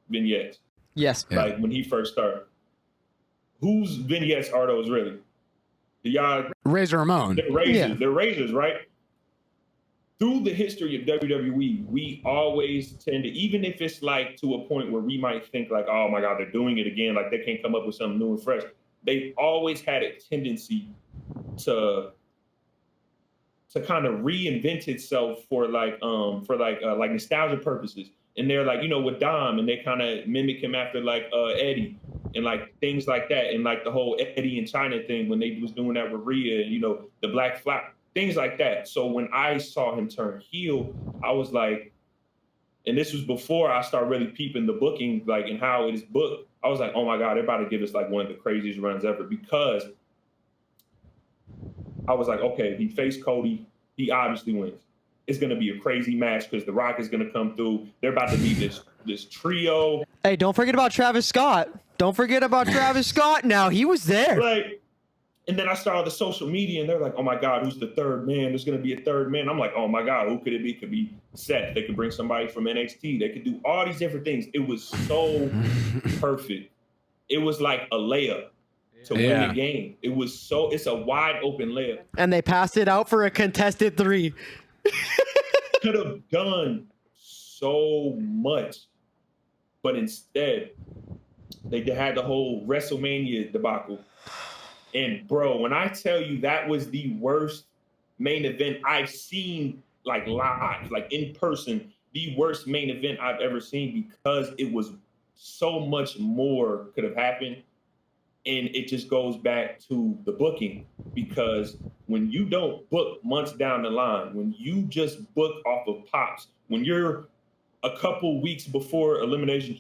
[SPEAKER 5] vignettes?
[SPEAKER 1] Yes.
[SPEAKER 5] Like when he first started. Whose vignettes are those really? Do y'all
[SPEAKER 2] Razor Ramon.
[SPEAKER 5] They're razors. Yeah. They're razors, right? Through the history of WWE, we always tend to, even if it's like to a point where we might think like, oh my God, they're doing it again, like they can't come up with something new and fresh. They've always had a tendency to kind of reinvent itself for nostalgia purposes. And they're like, you know, with Dom, and they kind of mimic him after like Eddie and like things like that. And like the whole Eddie and China thing when they was doing that with Rhea and, you know, the Black Flap, things like that. So when I saw him turn heel, I was like, and this was before I started really peeping the booking, like, and how it is booked. I was like, oh my God, they're about to give us like one of the craziest runs ever, because I was like, okay, he faced Cody, he obviously wins. It's going to be a crazy match because The Rock is going to come through. They're about to be this trio.
[SPEAKER 1] Hey, don't forget about Travis Scott. Don't forget about Travis Scott now. He was there.
[SPEAKER 5] Like, and then I saw the social media, and they're like, oh my God, who's the third man? There's going to be a third man. I'm like, oh my God, who could it be? It could be Seth. They could bring somebody from NXT. They could do all these different things. It was so perfect. It was like a layup to win the game. It was so, it's a wide open layup.
[SPEAKER 1] And they passed it out for a contested 3.
[SPEAKER 5] Could have done so much, but instead they had the whole WrestleMania debacle. And bro, when I tell you that was the worst main event I've seen, like live, like in person, the worst main event I've ever seen, because it was so much more could have happened. And it just goes back to the booking, because when you don't book months down the line, when you just book off of pops, when you're a couple weeks before Elimination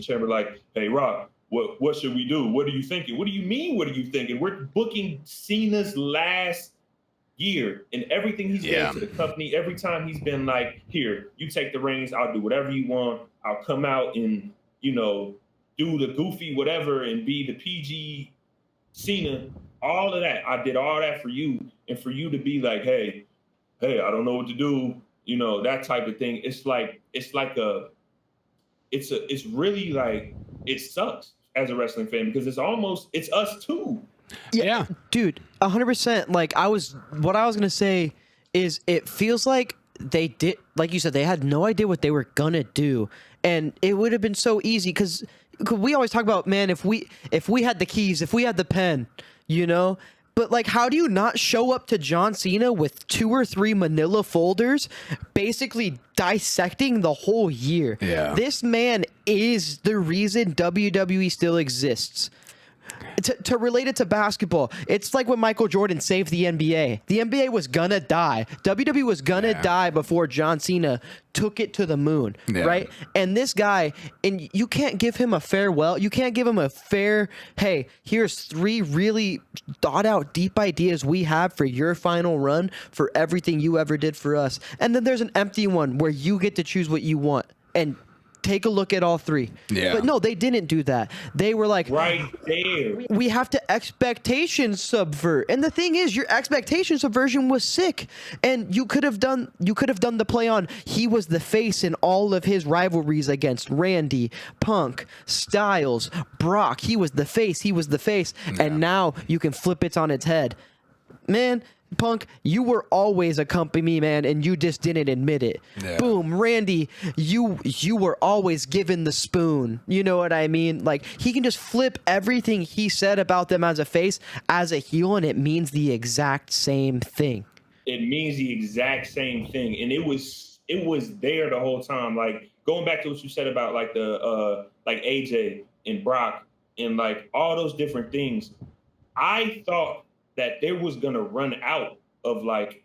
[SPEAKER 5] Chamber, like, hey, Rock, what should we do? What are you thinking? What do you mean, what are you thinking? We're booking Cena's last year, and everything he's done to the company, every time he's been like, here, you take the reins, I'll do whatever you want. I'll come out and, you know, do the goofy whatever and be the PG Cena, all of that. I did all that for you. And for you to be like, hey, I don't know what to do, you know, that type of thing. It's like it's really like it sucks as a wrestling fan because it's us too.
[SPEAKER 2] Yeah.
[SPEAKER 1] Dude, 100%. Like what I was gonna say is it feels like they did, like you said, they had no idea what they were gonna do, and it would have been so easy because we always talk about, man, if we had the keys, if we had the pen, you know. But like, how do you not show up to John Cena with 2 or 3 manila folders, basically dissecting the whole year?
[SPEAKER 2] Yeah.
[SPEAKER 1] This man is the reason WWE still exists. To relate it to basketball, it's like when Michael Jordan saved the NBA. The NBA was gonna die. WWE was gonna die before John Cena took it to the moon, right? And this guy, and you can't give him a farewell. You can't give him a fair, hey, here's 3 really thought out deep ideas we have for your final run for everything you ever did for us. And then there's an empty one where you get to choose what you want. And take a look at all 3.
[SPEAKER 2] Yeah.
[SPEAKER 1] But no, they didn't do that. They were like,
[SPEAKER 5] Right there.
[SPEAKER 1] we have to expectation subvert. And the thing is, your expectation subversion was sick. And you could have done the play on he was the face in all of his rivalries against Randy, Punk, Styles, Brock. He was the face. Yeah. And now you can flip it on its head. Man, Punk, you were always a company man, and you just didn't admit it.
[SPEAKER 2] Yeah.
[SPEAKER 1] Boom, Randy, you were always given the spoon. You know what I mean? Like, he can just flip everything he said about them as a face as a heel, and it means the exact same thing.
[SPEAKER 5] It means the exact same thing, and it was there the whole time. Like, going back to what you said about like the like AJ and Brock and like all those different things, I thought that there was gonna run out of like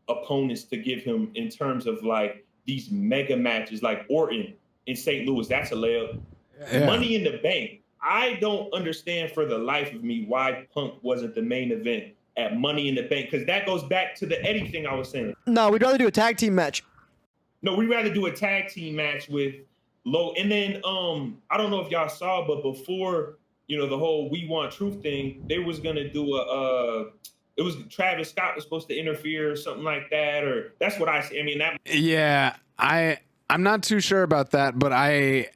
[SPEAKER 5] opponents to give him in terms of like these mega matches, like Orton in St. Louis. That's a layup. Yeah. Money in the Bank. I don't understand for the life of me why Punk wasn't the main event at Money in the Bank, because that goes back to the Eddie thing I was saying.
[SPEAKER 1] No, we'd rather do a tag team match.
[SPEAKER 5] No, we'd rather do a tag team match with Low. And then I don't know if y'all saw, but before, you know, the whole We Want Truth thing, they was gonna do it was Travis Scott was supposed to interfere or something like that, or that's what I mean. That.
[SPEAKER 2] Yeah, I'm not too sure about that, but I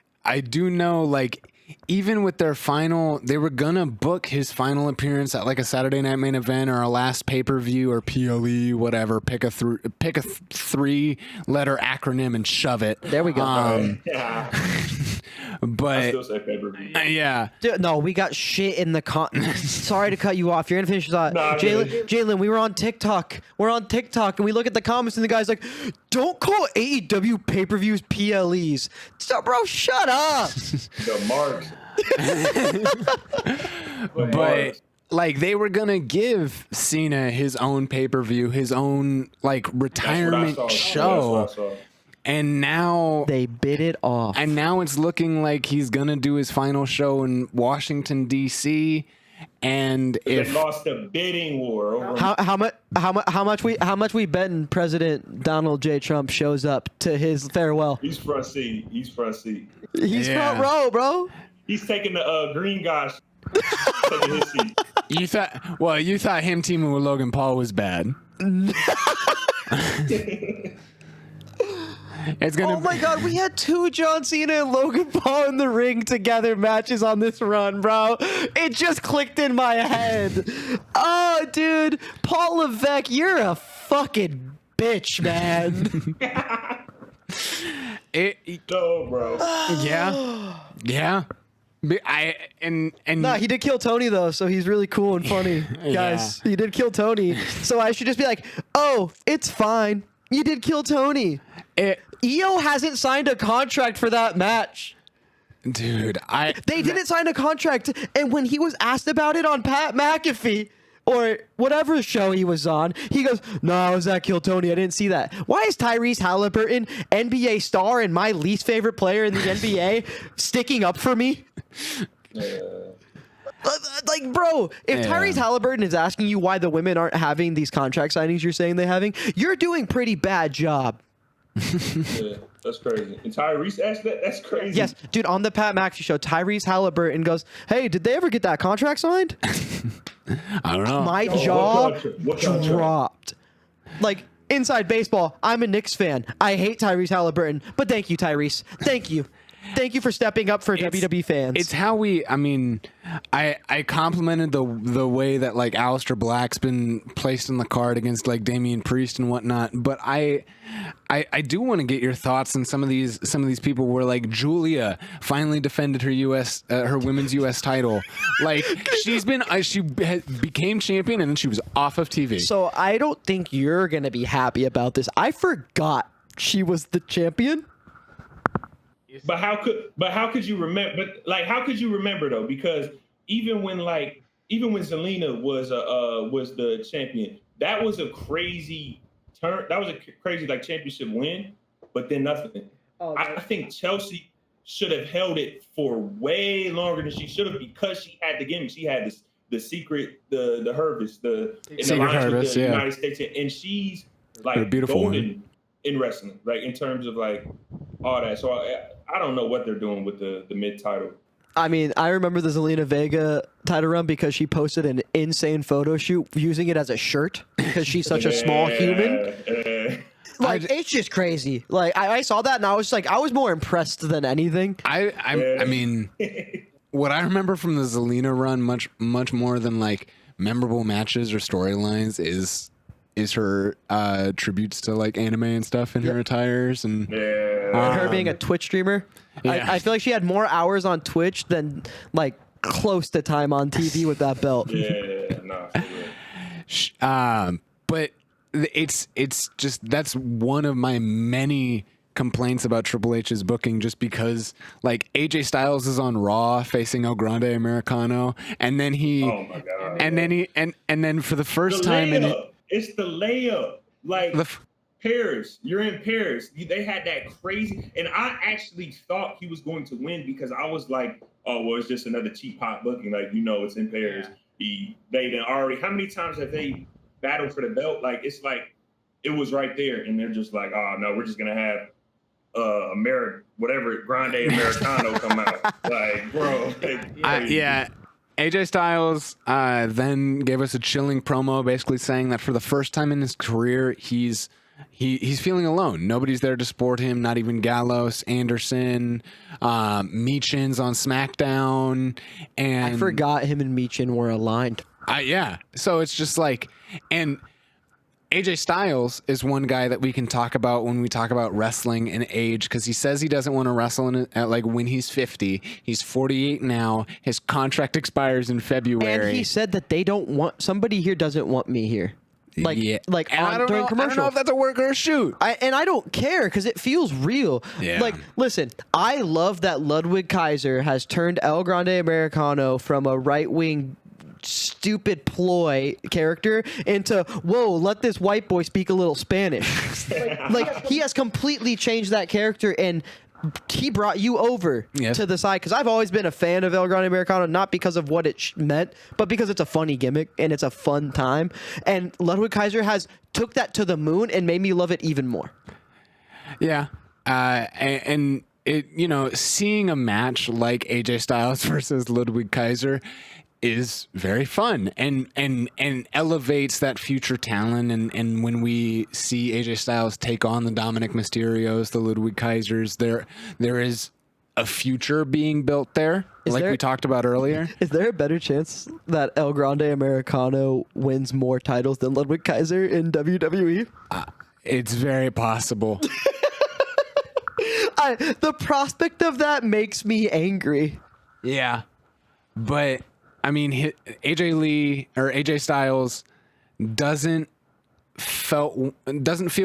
[SPEAKER 2] do know, like, even with their final, they were gonna book his final appearance at like a Saturday Night Main Event or a last pay-per-view or PLE, whatever. Pick a 3-letter acronym and shove it.
[SPEAKER 1] There we go.
[SPEAKER 5] Yeah.
[SPEAKER 2] But
[SPEAKER 5] I still say pay-per-view.
[SPEAKER 2] Yeah.
[SPEAKER 1] Dude, no, we got shit in the Sorry to cut you off. You're gonna finish that.
[SPEAKER 5] Nah,
[SPEAKER 1] Jalen, we were on TikTok. We're on TikTok and we look at the comments and the guy's like, "Don't call AEW pay-per-views PLEs." So, bro, shut up.
[SPEAKER 5] The marks.
[SPEAKER 2] But like, they were gonna give Cena his own pay-per-view, his own like retirement show. And now
[SPEAKER 1] they bit it off.
[SPEAKER 2] And now it's looking like he's gonna do his final show in Washington D.C. And if
[SPEAKER 5] they lost the bidding war over
[SPEAKER 1] how much we betting President Donald J. Trump shows up to his farewell?
[SPEAKER 5] He's front seat. He's
[SPEAKER 1] front row, bro.
[SPEAKER 5] He's taking the green guy. Taking his seat.
[SPEAKER 2] You thought him teaming with Logan Paul was bad. It's gonna.
[SPEAKER 1] Oh my God, we had 2 John Cena and Logan Paul in the ring together matches on this run, bro. It just clicked in my head. Oh, dude, Paul Levesque, you're a fucking bitch, man.
[SPEAKER 5] No, bro.
[SPEAKER 2] Yeah.
[SPEAKER 1] Nah, he did kill Tony though, so he's really cool and funny, guys. He did kill Tony, so I should just be like, oh, it's fine. You did kill Tony. EO hasn't signed a contract for that match.
[SPEAKER 2] Dude,
[SPEAKER 1] they didn't sign a contract, and when he was asked about it on Pat McAfee or whatever show he was on, he goes, "No, I was at Kill Tony. I didn't see that." Why is Tyrese Halliburton, NBA star and my least favorite player in the NBA, sticking up for me? Like, bro, if Tyrese Halliburton is asking you why the women aren't having these contract signings you're saying they're having, you're doing pretty bad job.
[SPEAKER 5] Yeah, that's crazy. And Tyrese asked that? That's crazy.
[SPEAKER 1] Yes, dude, on the Pat McAfee show, Tyrese Halliburton goes, "Hey, did they ever get that contract signed?"
[SPEAKER 2] I don't know.
[SPEAKER 1] My jaw dropped. Like, inside baseball, I'm a Knicks fan. I hate Tyrese Halliburton, but thank you, Tyrese. Thank you. Thank you for stepping up for WWE fans.
[SPEAKER 2] It's how we. I mean, I complimented the way that like Aleister Black's been placed on the card against like Damian Priest and whatnot. But I do want to get your thoughts on some of these people where like Julia finally defended her women's U.S. title. Like she became champion and then she was off of TV.
[SPEAKER 1] So I don't think you're gonna be happy about this. I forgot she was the champion.
[SPEAKER 5] But how could you remember? But like, how could you remember though? Because even when Zelina was the champion, that was a crazy turn. That was a crazy like championship win. But then nothing. Oh, I think Chelsea should have held it for way longer than she should have because she had the gimmick. She had the secret, the Hervis, the
[SPEAKER 2] secret Hervis,
[SPEAKER 5] the United States, and she's like
[SPEAKER 2] a beautiful
[SPEAKER 5] golden
[SPEAKER 2] one
[SPEAKER 5] in wrestling, like in terms of like all that. So I don't know what they're doing with the mid title.
[SPEAKER 1] I mean, I remember the Zelina Vega title run because she posted an insane photo shoot using it as a shirt because she's such a small human. Like, it's just crazy. Like, I saw that and I was like, I was more impressed than anything.
[SPEAKER 2] I mean, what I remember from the Zelina run much more than like memorable matches or storylines is her tributes to like anime and stuff in her attires and
[SPEAKER 1] her being a Twitch streamer.
[SPEAKER 2] Yeah.
[SPEAKER 1] I feel like she had more hours on Twitch than like close to time on TV with that belt.
[SPEAKER 2] But it's just that's one of my many complaints about Triple H's booking, just because like AJ Styles is on Raw facing El Grande Americano, and then then for the first time
[SPEAKER 5] it's the layup. Like Paris, you're in Paris. They had that crazy, and I actually thought he was going to win because I was like, oh, well, it's just another cheap hot booking. Like, it's in Paris. They done already. How many times have they battled for the belt? Like, it's like it was right there, and they're just like, oh no, we're just gonna have whatever Grande Americano come out. Like, bro.
[SPEAKER 2] AJ Styles then gave us a chilling promo, basically saying that for the first time in his career, he's feeling alone. Nobody's there to support him, not even Gallows, Anderson, Meechin's on Smackdown. And
[SPEAKER 1] I forgot him and Meechin were aligned.
[SPEAKER 2] So it's just like, and AJ Styles is one guy that we can talk about when we talk about wrestling and age, because he says he doesn't want to wrestle like when he's 50. He's 48 now. His contract expires in February.
[SPEAKER 1] And he said that somebody here doesn't want me here. During commercial.
[SPEAKER 2] I don't know if that's a work or a shoot.
[SPEAKER 1] I don't care because it feels real.
[SPEAKER 2] Yeah.
[SPEAKER 1] Like, listen, I love that Ludwig Kaiser has turned El Grande Americano from a right-wing stupid ploy character into, whoa, let this white boy speak a little Spanish. Like, he has completely changed that character, and he brought you over to the side, because I've always been a fan of El Grande Americano, not because of what it meant, but because it's a funny gimmick and it's a fun time. And Ludwig Kaiser has took that to the moon and made me love it even more.
[SPEAKER 2] Yeah. And it, seeing a match like AJ Styles versus Ludwig Kaiser is very fun and elevates that future talent. And when we see AJ Styles take on the Dominic Mysterios, the Ludwig Kaisers, there is a future being built there, we talked about earlier.
[SPEAKER 1] Is there a better chance that El Grande Americano wins more titles than Ludwig Kaiser in WWE?
[SPEAKER 2] It's very possible.
[SPEAKER 1] The prospect of that makes me angry.
[SPEAKER 2] Yeah, but I mean, AJ Styles doesn't feel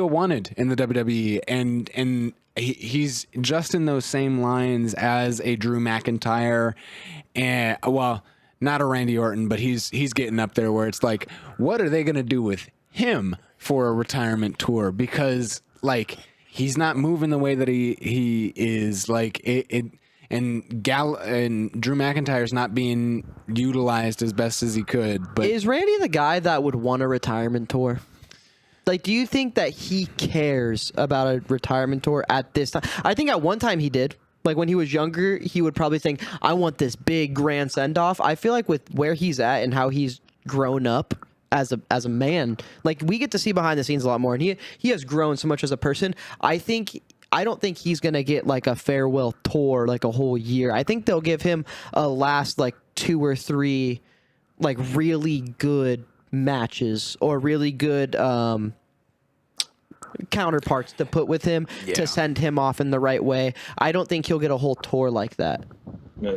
[SPEAKER 2] wanted in the WWE, and he's just in those same lines as a Drew McIntyre, and not a Randy Orton, but he's getting up there where it's like, what are they gonna do with him for a retirement tour? Because like he's not moving the way that he is, like it. And Drew McIntyre's not being utilized as best as he could. But
[SPEAKER 1] is Randy the guy that would want a retirement tour? Like, do you think that he cares about a retirement tour at this time? I think at one time he did. Like, when he was younger, he would probably think, I want this big grand send-off. I feel like with where he's at and how he's grown up as a man, like, we get to see behind the scenes a lot more. And he has grown so much as a person. I think I don't think he's gonna get like a farewell tour, like a whole year. I think they'll give him a last like 2 or 3 like really good matches or really good counterparts to put with him to send him off in the right way. I don't think he'll get a whole tour like that.
[SPEAKER 5] Yeah.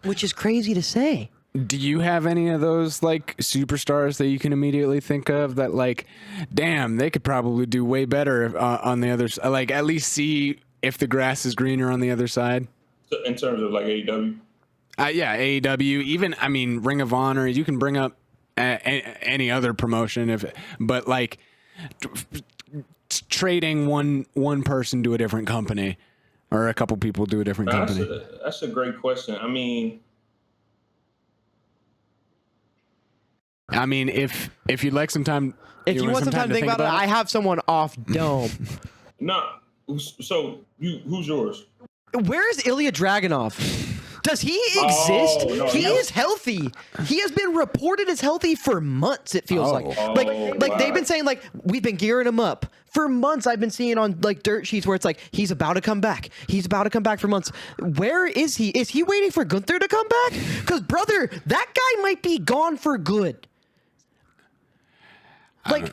[SPEAKER 1] Which is crazy to say.
[SPEAKER 2] Do you have any of those like superstars that you can immediately think of that like, damn, they could probably do way better on the other side? Like at least see if the grass is greener on the other side.
[SPEAKER 5] So in terms of like AEW.
[SPEAKER 2] Yeah, AEW. Even I mean, Ring of Honor. You can bring up any other promotion but like trading one person to a different company, or a couple people to a different company.
[SPEAKER 5] That's a great question. I mean,
[SPEAKER 2] if you'd like some time,
[SPEAKER 1] if you want some time to think about it, I have someone off dome.
[SPEAKER 5] No, so who's yours?
[SPEAKER 1] Where is Ilja Dragunov? Does he exist?
[SPEAKER 5] No,
[SPEAKER 1] he is healthy. He has been reported as healthy for months, it feels like. Like they've been saying, like, we've been gearing him up. For months, I've been seeing on, like, dirt sheets where it's like, he's about to come back. He's about to come back for months. Where is he? Is he waiting for Gunther to come back? Because, brother, that guy might be gone for good. And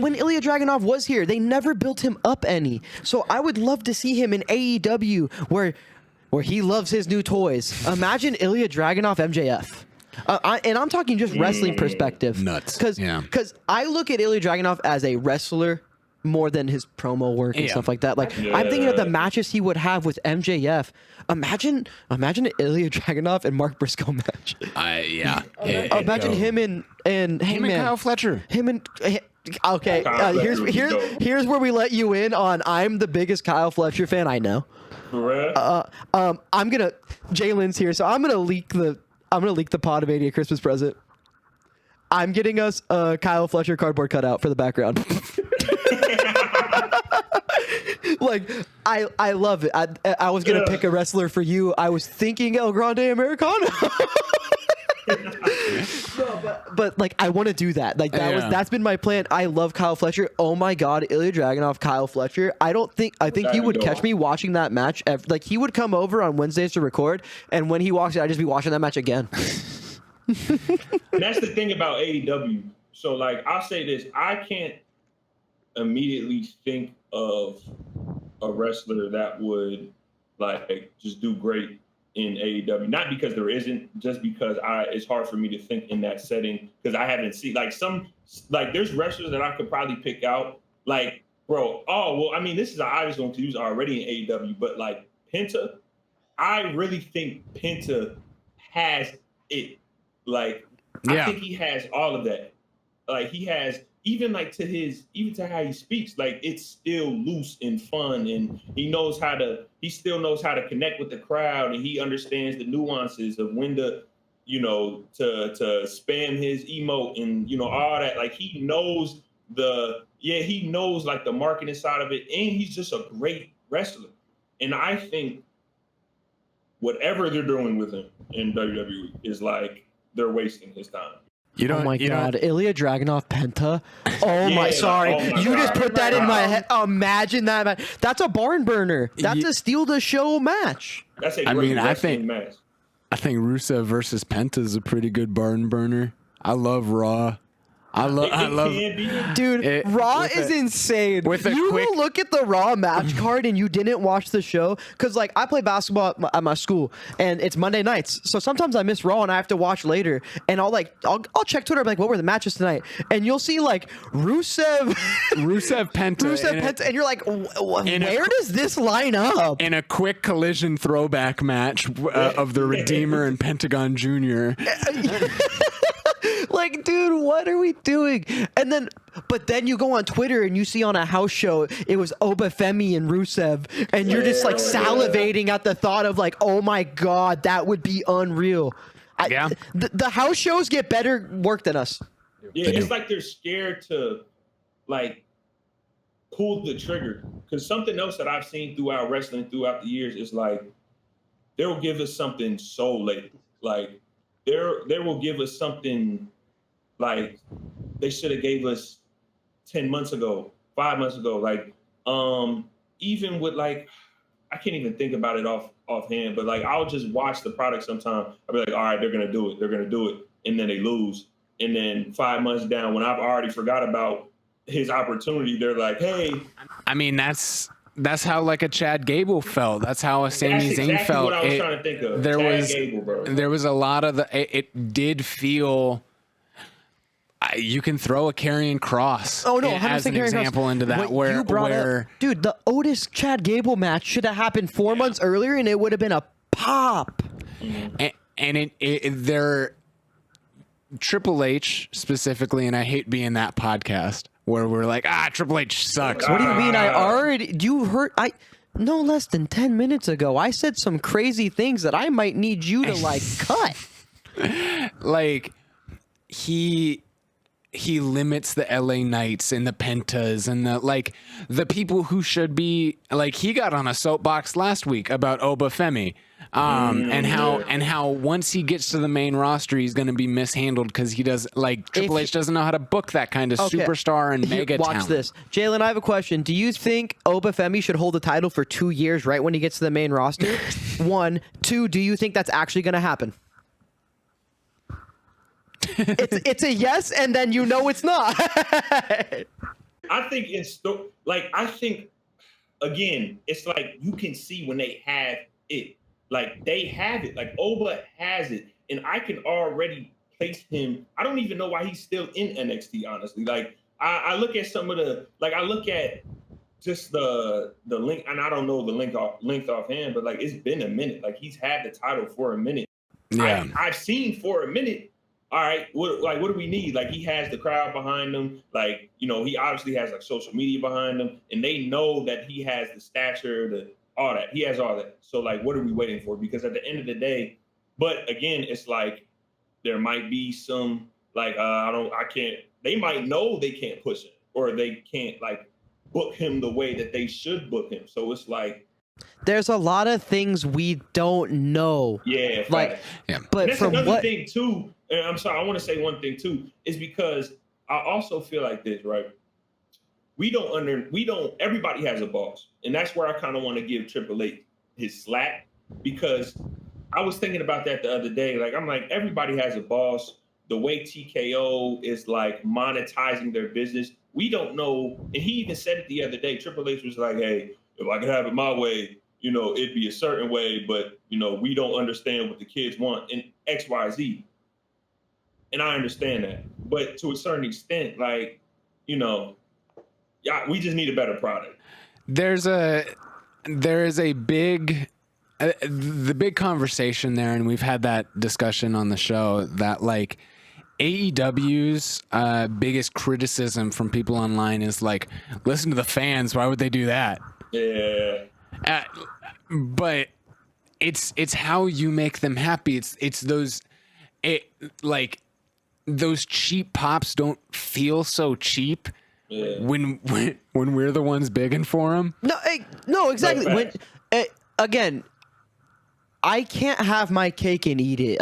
[SPEAKER 1] when Ilja Dragunov was here, they never built him up any. So I would love to see him in AEW where he loves his new toys. Imagine Ilja Dragunov MJF. And I'm talking just wrestling perspective.
[SPEAKER 2] Nuts.
[SPEAKER 1] Because I look at Ilja Dragunov as a wrestler more than his promo work and stuff like that. Like I'm thinking of the matches he would have with MJF. Imagine an Ilja Dragunov and Mark Briscoe match. Imagine him and
[SPEAKER 2] Kyle Fletcher.
[SPEAKER 1] Okay. Here's where we let you in on. I'm the biggest Kyle Fletcher fan I know. Jalen's here, so I'm gonna leak the Pod-a-Mania Christmas present. I'm getting us a Kyle Fletcher cardboard cutout for the background. Like I love it. I was gonna pick a wrestler for you. I was thinking El Grande Americano. But like I want to do that. Like that's been my plan. I love Kyle Fletcher. Oh my god, Ilja Dragunov, Kyle Fletcher. I think he would catch me watching that match. Like he would come over on Wednesdays to record, and when he walks in, I'd just be watching that match again.
[SPEAKER 5] And that's the thing about AEW. So like I'll say this, I can't immediately think of a wrestler that would like just do great in AEW, not because there isn't, just because it's hard for me to think in that setting because I haven't seen there's wrestlers that I could probably pick out like this is an obvious one because he was already in AEW, but like Penta, I really think Penta has it. Like I think he has all of that. Like he has even to how he speaks, like it's still loose and fun, and he still knows how to connect with the crowd, and he understands the nuances of when to spam his emote and all that. Like he knows like the marketing side of it, and he's just a great wrestler. And I think whatever they're doing with him in WWE is like they're wasting his time.
[SPEAKER 1] God, Ilja Dragunov Penta. You just put that in my head. Imagine that. That's a barn burner. That's a steal the show match.
[SPEAKER 5] That's a great wrestling match.
[SPEAKER 2] I think Rusev versus Penta is a pretty good barn burner. I love Raw. I love
[SPEAKER 1] dude. Raw is insane. Will look at the Raw match card and you didn't watch the show because like I play basketball at my school and it's Monday nights, so sometimes I miss Raw and I have to watch later. And I'll check Twitter, like, what were the matches tonight? And you'll see like Rusev Penta, and you're like, where does this line up?
[SPEAKER 2] In a quick collision throwback match of the Redeemer and Pentagon Jr.
[SPEAKER 1] Like, dude, what are we doing? But then you go on Twitter and you see on a house show, it was Femi and Rusev, and you're just like salivating at the thought of like, oh my God, that would be unreal. The house shows get better work than us.
[SPEAKER 5] Yeah, it's like they're scared to like pull the trigger. Because something else that I've seen throughout wrestling throughout the years is like they'll give us something so late. Like they will give us something like they should have gave us 10 months ago. 5 months ago. Like, even with like, I can't even think about it offhand, but like I'll just watch the product sometime. I'll be like, all right, they're gonna do it, and then they lose. And then 5 months down, when I've already forgot about his opportunity, they're like, hey.
[SPEAKER 2] I mean, that's how like a Chad Gable felt. That's how a Sami
[SPEAKER 5] That's
[SPEAKER 2] Zayn
[SPEAKER 5] exactly
[SPEAKER 2] felt.
[SPEAKER 5] what I was trying to think of.
[SPEAKER 2] There
[SPEAKER 5] Chad
[SPEAKER 2] was
[SPEAKER 5] Gable, bro.
[SPEAKER 2] there was a lot of it did feel. You can throw a carrying cross.
[SPEAKER 1] Oh no,
[SPEAKER 2] as an example into that
[SPEAKER 1] what you brought up, dude, the Otis Chad Gable match should have happened 4 months earlier, and it would have been a pop.
[SPEAKER 2] And there, Triple H specifically, and I hate being that podcast where we're like, Triple H sucks.
[SPEAKER 1] What do you mean? You heard no less than 10 minutes ago, I said some crazy things that I might need you to like cut.
[SPEAKER 2] Like he limits the LA Knights and the Pentas and the people who should be like, he got on a soapbox last week about Femi. And how once he gets to the main roster, he's going to be mishandled because he does Triple H doesn't know how to book that kind of superstar and mega
[SPEAKER 1] Watch
[SPEAKER 2] talent.
[SPEAKER 1] this. Jalen, I have a question. Do you think Femi should hold the title for 2 years right when he gets to the main roster? 1. 2, do you think that's actually going to happen? It's a yes, and then it's not.
[SPEAKER 5] I think again, it's like you can see when they have it. Like they have it. Like Oba has it, and I can already place him. I don't even know why he's still in NXT. Honestly, like I look at some of the I look at just the link, and I don't know the length offhand, but like it's been a minute. Like he's had the title for a minute.
[SPEAKER 2] Yeah,
[SPEAKER 5] I've seen for a minute. All right, what do we need? Like he has the crowd behind him. Like he obviously has like social media behind him, and they know that he has the stature, all that. He has all that. So like, what are we waiting for? Because at the end of the day, but again, it's like there might be some they might know they can't push him or they can't book him the way that they should book him. So it's like
[SPEAKER 1] there's a lot of things we don't know.
[SPEAKER 5] Yeah.
[SPEAKER 1] But
[SPEAKER 5] that's from another thing too. And I'm sorry, I want to say one thing too, is because I also feel like this, right? Everybody has a boss. And that's where I kind of want to give Triple H his slack, because I was thinking about that the other day. Like, I'm like, everybody has a boss. The way TKO is like monetizing their business, we don't know. And he even said it the other day. Triple H was like, hey, if I could have it my way, it'd be a certain way, but, we don't understand what the kids want in X, Y, Z. And I understand that. But to a certain extent, we just need a better product.
[SPEAKER 2] There is a big, the big conversation there, and we've had that discussion on the show, that AEW's biggest criticism from people online is listen to the fans. Why would they do that?
[SPEAKER 5] Yeah.
[SPEAKER 2] But it's how you make them happy. It's those those cheap pops don't feel so cheap. Yeah. When we're the ones bigging for them.
[SPEAKER 1] No, exactly. Again, I can't have my cake and eat it.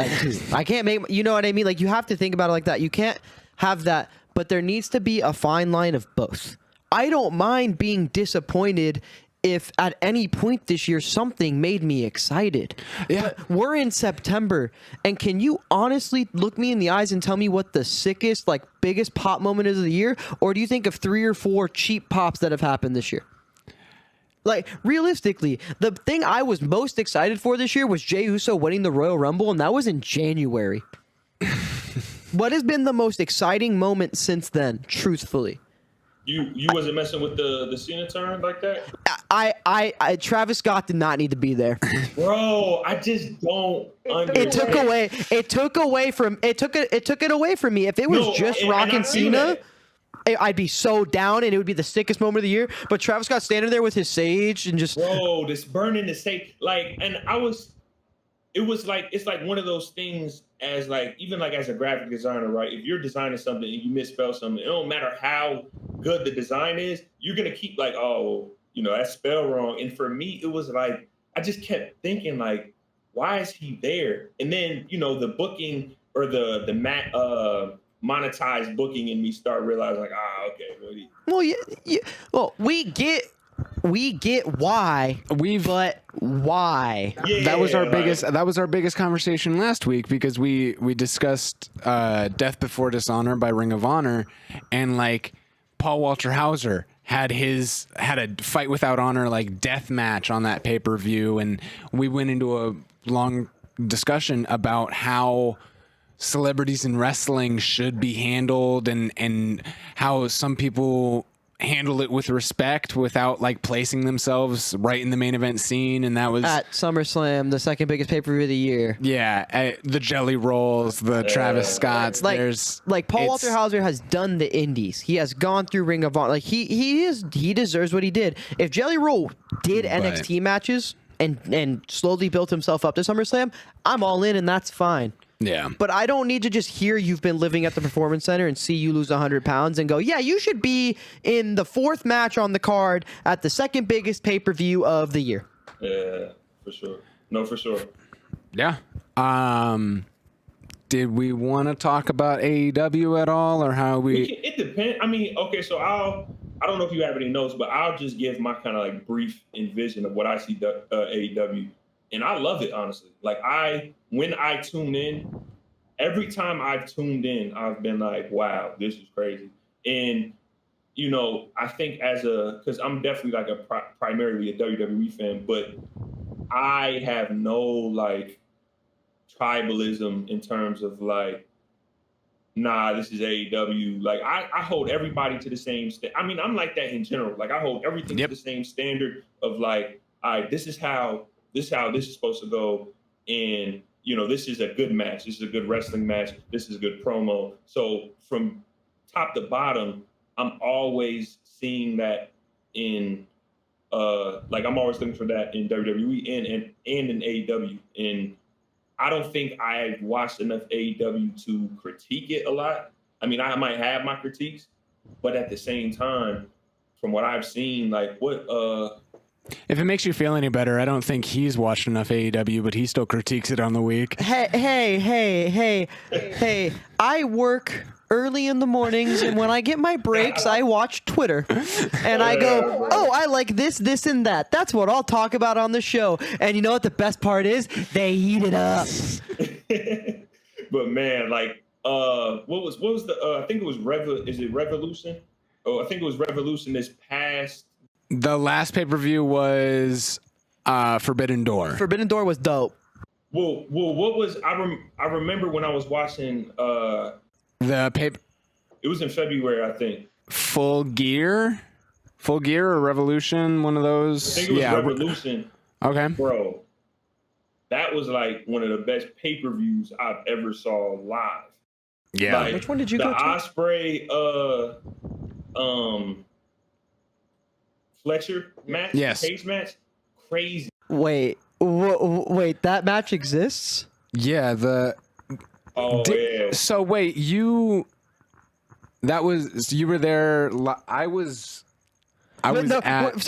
[SPEAKER 1] I can't make. You know what I mean? Like, you have to think about it like that. You can't have that, but there needs to be a fine line of both. I don't mind being disappointed if at any point this year something made me excited. Yeah. But we're in September, and can you honestly look me in the eyes and tell me what the sickest, biggest pop moment is of the year? Or do you think of 3 or 4 cheap pops that have happened this year? Realistically, the thing I was most excited for this year was Jey Uso winning the Royal Rumble, and that was in January. What has been the most exciting moment since then, truthfully?
[SPEAKER 5] You wasn't messing with the Cena turn like that?
[SPEAKER 1] I Travis Scott did not need to be there. Bro,
[SPEAKER 5] I just don't understand.
[SPEAKER 1] It took it away from me. If it was just Rock and Cena, I'd be so down, and it would be the sickest moment of the year. But Travis Scott standing there with his sage and just
[SPEAKER 5] this burning the sage, it's one of those things as even as a graphic designer, right? If you're designing something and you misspell something, it don't matter how good the design is, you're gonna keep that's spelled wrong. And for me, it was I just kept thinking why is he there? And then the booking or the monetized booking in me start realizing like, okay, really.
[SPEAKER 1] Well, we get why, but why?
[SPEAKER 5] Yeah,
[SPEAKER 2] That was our biggest conversation last week, because we discussed Death Before Dishonor by Ring of Honor, and like Paul Walter Hauser had a Fight Without Honor like death match on that pay-per-view, and we went into a long discussion about how celebrities in wrestling should be handled, and how some people handle it with respect without like placing themselves right in the main event scene. And that was
[SPEAKER 1] at SummerSlam, the second biggest pay-per-view of the year.
[SPEAKER 2] Yeah, the Jelly Rolls, the Travis Scotts.
[SPEAKER 1] Like Paul Walter Hauser has done the indies. He has gone through Ring of Honor. Like he deserves what he did. If Jelly Roll did NXT matches and slowly built himself up to SummerSlam, I'm all in, and that's fine.
[SPEAKER 2] Yeah.
[SPEAKER 1] But I don't need to just hear you've been living at the Performance Center and see you lose 100 pounds and go, yeah, you should be in the 4th match on the card at the second biggest pay-per-view of the year.
[SPEAKER 5] Yeah, for sure. No, for sure.
[SPEAKER 2] Yeah. Did we want to talk about AEW at all, or how
[SPEAKER 5] It depends. I mean, okay, so I don't know if you have any notes, but I'll just give my kind of like brief envision of what I see AEW. And I love it, honestly. Like when I tune in, every time I've tuned in, I've been like, wow, this is crazy. And, you know, I think because I'm definitely like primarily a WWE fan, but I have no like tribalism in terms of like, nah, this is AEW. Like I hold everybody to the same I mean, I'm like that in general. Like I hold everything to the same standard of like, all right, this is how this is supposed to go. And, you know, this is a good match. This is a good wrestling match. This is a good promo. So from top to bottom, I'm always seeing that in, like I'm always looking for that in WWE and in AEW. And I don't think I've watched enough AEW to critique it a lot. I mean, I might have my critiques, but at the same time, from what I've seen, like
[SPEAKER 2] if it makes you feel any better, I don't think he's watched enough AEW, but he still critiques it on the week.
[SPEAKER 1] Hey. I work early in the mornings, and when I get my breaks, I watch Twitter. And I go, oh, I like this, and that. That's what I'll talk about on the show. And you know what the best part is? They eat it up.
[SPEAKER 5] But man, like, what was the, I think it was Revolution? Oh, I think it was Revolution this past.
[SPEAKER 2] The last pay-per-view was Forbidden Door.
[SPEAKER 1] Forbidden Door was dope.
[SPEAKER 5] Well, what was I remember when I was watching
[SPEAKER 2] the paper.
[SPEAKER 5] It was in February, I think.
[SPEAKER 2] Full Gear or Revolution, one of those.
[SPEAKER 5] I think it was Revolution.
[SPEAKER 2] Okay,
[SPEAKER 5] bro, that was like one of the best pay-per-views I've ever saw live.
[SPEAKER 2] Yeah,
[SPEAKER 1] like, which one did you go to?
[SPEAKER 5] The Ospreay, Fletcher match, cage match, crazy.
[SPEAKER 1] Wait, that match exists?
[SPEAKER 2] Yeah,
[SPEAKER 5] yeah.
[SPEAKER 2] So wait, you were there.
[SPEAKER 1] So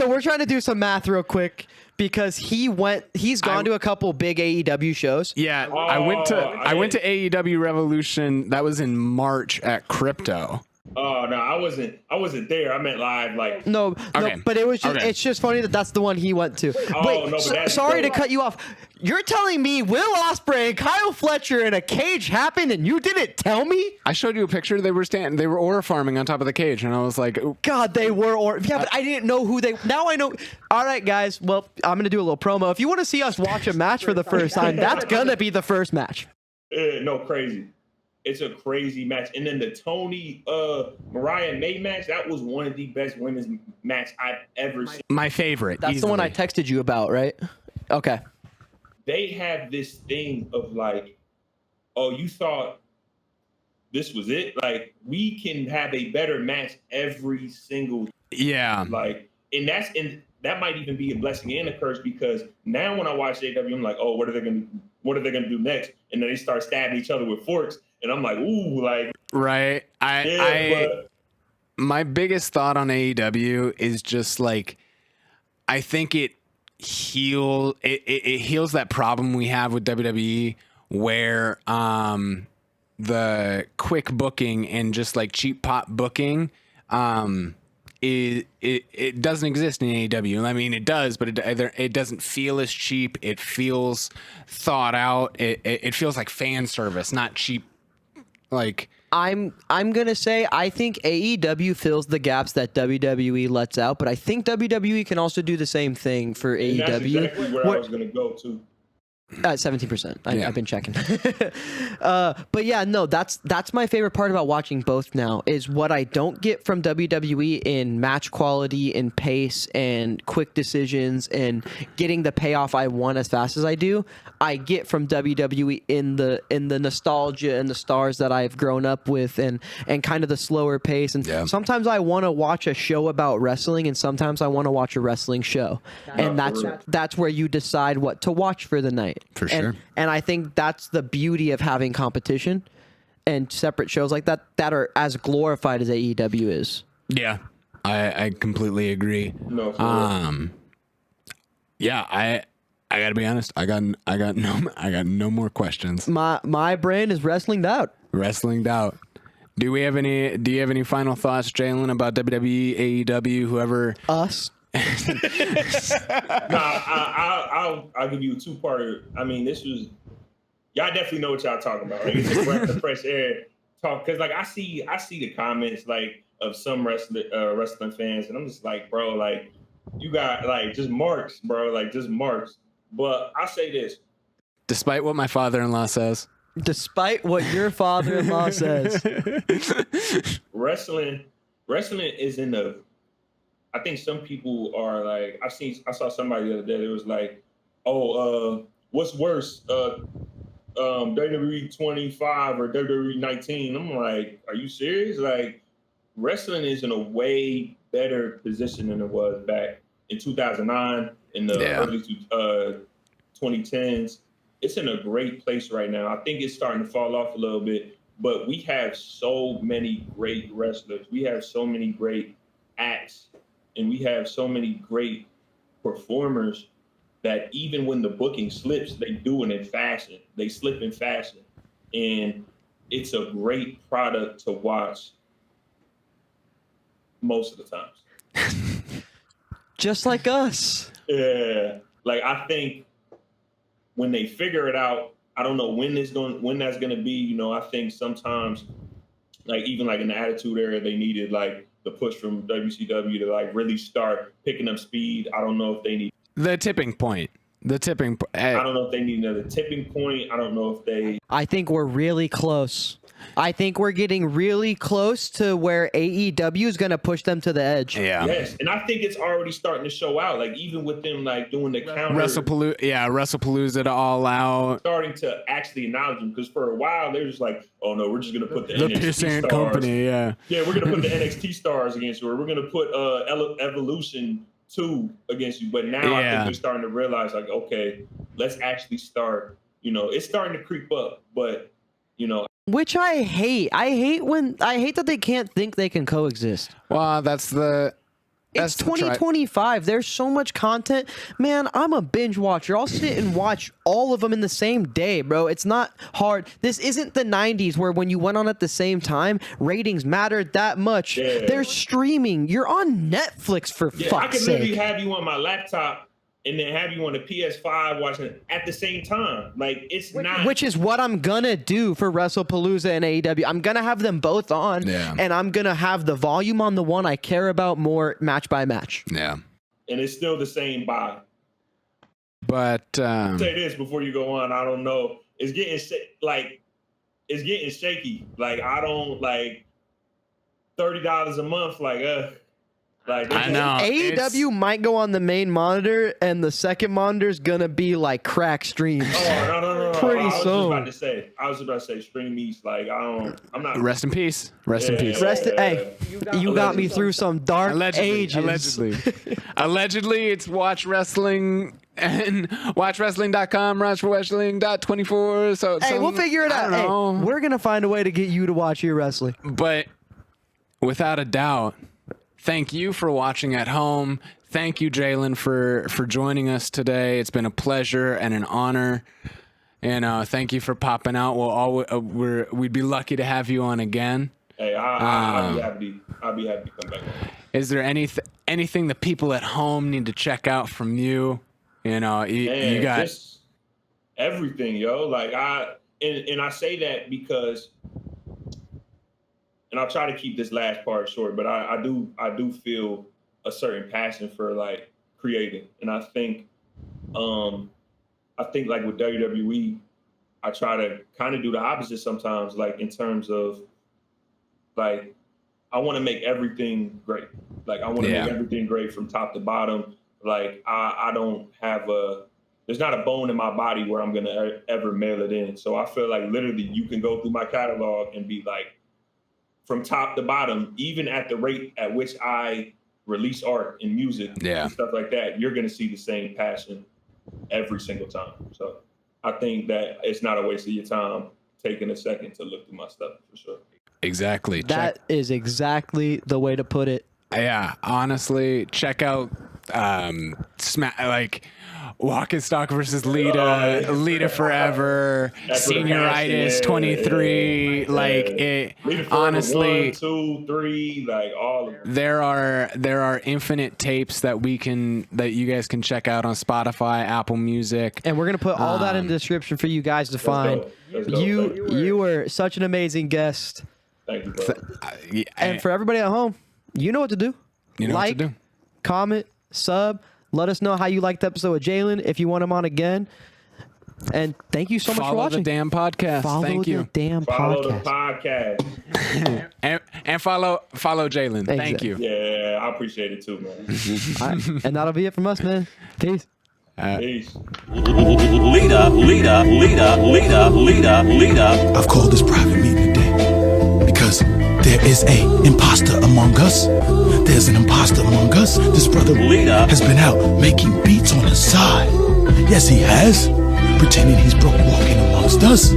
[SPEAKER 1] we're trying to do some math real quick because he's gone to a couple big AEW shows.
[SPEAKER 2] Yeah, I went to AEW Revolution. That was in March at Crypto.
[SPEAKER 5] Oh no, I wasn't there. I meant live, like
[SPEAKER 1] no, but it was just it's just funny that's the one he went to. Sorry to cut you off. You're telling me Will Ospreay and Kyle Fletcher in a cage happened and you didn't tell me?
[SPEAKER 2] I showed you a picture. They were ore farming on top of the cage, and I was like, ooh.
[SPEAKER 1] God, they were but I didn't know who they. Now I know. All right, guys. Well, I'm gonna do a little promo. If you want to see us watch a match for the first time, that's gonna be the first match.
[SPEAKER 5] No, crazy. It's a crazy match. And then the Tony Mariah May match, that was one of the best women's match I've ever seen.
[SPEAKER 2] My favorite.
[SPEAKER 1] That's
[SPEAKER 2] easily.
[SPEAKER 1] the one I texted you about, right? Okay.
[SPEAKER 5] They have this thing of like, oh, you thought this was it? Like, we can have a better match every single like, and that might even be a blessing and a curse, because now when I watch AEW, I'm like, oh, what are they gonna do next? And then they start stabbing each other with forks. And I'm like, ooh, like.
[SPEAKER 2] Right. My biggest thought on AEW is just like, I think it heals that problem we have with WWE where the quick booking and just like cheap pop booking, it doesn't exist in AEW. I mean, it does, but it doesn't feel as cheap. It feels thought out. It feels like fan service, not cheap. Like,
[SPEAKER 1] I'm gonna say I think AEW fills the gaps that WWE lets out, but I think WWE can also do the same thing for
[SPEAKER 5] And
[SPEAKER 1] AEW.
[SPEAKER 5] that's exactly where I was gonna go to.
[SPEAKER 1] 17%.
[SPEAKER 2] Yeah.
[SPEAKER 1] I've been checking. But yeah, no, that's my favorite part about watching both now is what I don't get from WWE in match quality and pace and quick decisions and getting the payoff I want as fast as I do. I get from WWE in the nostalgia and the stars that I've grown up with and kind of the slower pace. And
[SPEAKER 2] Yeah.
[SPEAKER 1] sometimes I want to watch a show about wrestling and sometimes I want to watch a wrestling show. And that's where you decide what to watch for the night.
[SPEAKER 2] For sure.
[SPEAKER 1] And I think that's the beauty of having competition and separate shows like that are as glorified as AEW is.
[SPEAKER 2] yeah, I completely agree.
[SPEAKER 5] No, for real.
[SPEAKER 2] Yeah, I gotta be honest. I got no more questions.
[SPEAKER 1] My brain is wrestling out.
[SPEAKER 2] Wrestling out. Do you have any final thoughts, Jalenn, about WWE, AEW, whoever?
[SPEAKER 1] Us.
[SPEAKER 5] I'll give you a two-parter. I mean, this was y'all definitely know what y'all talking about. Like, it's a breath of fresh air talk because like I see the comments like of some wrestling fans, and I'm just like, bro, like you got like just marks, bro, like just marks. But I say this,
[SPEAKER 2] Despite what my father-in-law says.
[SPEAKER 1] Despite what your father-in-law says.
[SPEAKER 5] wrestling is in the. I think some people are like, I saw somebody the other day that was like, oh, what's worse, WWE 25 or WWE 19? I'm like, are you serious? Like, wrestling is in a way better position than it was back in 2009, in the early 2010s. It's in a great place right now. I think it's starting to fall off a little bit, but we have so many great wrestlers. We have so many great acts. And we have so many great performers that even when the booking slips, they do it in fashion. They slip in fashion. And it's a great product to watch most of the times.
[SPEAKER 1] Just like us.
[SPEAKER 5] Yeah. Like, I think when they figure it out, I don't know when that's going to be. You know, I think sometimes, like, even like in the Attitude Era, they needed like the push from WCW to like really start picking up speed. I don't know if they need
[SPEAKER 2] The tipping point. I
[SPEAKER 5] don't know if they need another tipping point. I don't know if they.
[SPEAKER 1] I think we're really close. I think we're getting really close to where AEW is going to push them to the edge.
[SPEAKER 2] Yeah.
[SPEAKER 5] Yes, and I think it's already starting to show out. Like even with them, like doing the counter,
[SPEAKER 2] WrestlePalooza to All Out.
[SPEAKER 5] starting to actually acknowledge them. Because for a while they're just like, oh no, we're just gonna put the
[SPEAKER 2] The
[SPEAKER 5] NXT
[SPEAKER 2] pissant
[SPEAKER 5] stars.
[SPEAKER 2] company, yeah.
[SPEAKER 5] Yeah, we're gonna put the NXT stars against you, or we're gonna put Evolution 2 against you. But now I think they're starting to realize, like, okay, let's actually start. You know, it's starting to creep up, but you know.
[SPEAKER 1] Which I hate. I hate that they can't think they can coexist.
[SPEAKER 2] Well,
[SPEAKER 1] It's 2025. There's so much content. Man, I'm a binge watcher. I'll sit and watch all of them in the same day, bro. It's not hard. This isn't the 90s where when you went on at the same time, ratings mattered that much.
[SPEAKER 5] Yeah.
[SPEAKER 1] They're streaming. You're on Netflix for
[SPEAKER 5] Yeah, I
[SPEAKER 1] fuck's
[SPEAKER 5] could literally
[SPEAKER 1] sake.
[SPEAKER 5] have you on my laptop and then have you on the PS5 watching it at the same time. Like, it's not.
[SPEAKER 1] Which is what I'm gonna do for WrestlePalooza and AEW. I'm gonna have them both on, and I'm gonna have the volume on the one I care about more, match by match.
[SPEAKER 2] Yeah.
[SPEAKER 5] And it's still the same buy.
[SPEAKER 2] But
[SPEAKER 5] Say this before you go on. I don't know. It's getting shaky. Like, I don't like $30 a month. Like
[SPEAKER 2] I know.
[SPEAKER 1] AEW might go on the main monitor, and the second monitor is gonna be like crack streams.
[SPEAKER 5] Oh no!
[SPEAKER 1] Pretty
[SPEAKER 5] I was
[SPEAKER 1] soon.
[SPEAKER 5] just about to say Stream East. Like, I'm not.
[SPEAKER 2] Rest in peace. Rest in peace.
[SPEAKER 1] Hey, you got me through some dark ages.
[SPEAKER 2] Allegedly, it's Watch Wrestling and WatchWrestling.com, WatchWrestling.24. So
[SPEAKER 1] Hey, we'll figure it out. Hey, we're gonna find a way to get you to watch your wrestling.
[SPEAKER 2] But without a doubt, thank you for watching at home. Thank you, Jalenn, for joining us today. It's been a pleasure and an honor. thank you for popping out. We'd be lucky to have you on again.
[SPEAKER 5] Hey, I'll be happy to come back on.
[SPEAKER 2] Is there anything the people at home need to check out from you? You got
[SPEAKER 5] just everything, yo. Like I say that because, and I'll try to keep this last part short, but I do feel a certain passion for like creating, and I think like with WWE, I try to kind of do the opposite sometimes, like in terms of like I want to make everything great. Like I want to make everything great from top to bottom. Like I don't have there's not a bone in my body where I'm gonna ever mail it in. So I feel like literally you can go through my catalog and be like, from top to bottom, even at the rate at which I release art and music and stuff like that, you're gonna see the same passion every single time. So I think that it's not a waste of your time taking a second to look through my stuff for sure.
[SPEAKER 2] Exactly.
[SPEAKER 1] That is exactly the way to put it.
[SPEAKER 2] Yeah, honestly, check out Walk and Stock versus Lita Forever, Senioritis 23. Like it, honestly,
[SPEAKER 5] 1, 2, 3, like all of them.
[SPEAKER 2] There are infinite tapes that you guys can check out on Spotify, Apple Music,
[SPEAKER 1] and we're gonna put all that in the description for you guys to find. You were such an amazing guest.
[SPEAKER 5] Thank you, bro.
[SPEAKER 1] And for everybody at home, you know what to do. Comment, sub. Let us know how you liked the episode with Jalenn, if you want him on again. And thank you so much for watching.
[SPEAKER 2] Follow the damn podcast. Thank you.
[SPEAKER 5] Follow the podcast.
[SPEAKER 2] and follow Jalenn.
[SPEAKER 1] Exactly.
[SPEAKER 2] Thank you.
[SPEAKER 5] Yeah, I appreciate it too, man.
[SPEAKER 1] All right. And that'll be it from us, man. Peace.
[SPEAKER 5] Peace.
[SPEAKER 3] Leader. I've called this private meeting today because there is a imposter among us. There's an imposter among us. This brother has been out making beats on the side. Yes, he has. Pretending he's broke walking amongst us.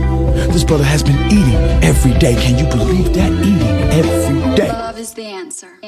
[SPEAKER 3] This brother has been eating every day. Can you believe that? Eating every day.
[SPEAKER 4] Love is the answer.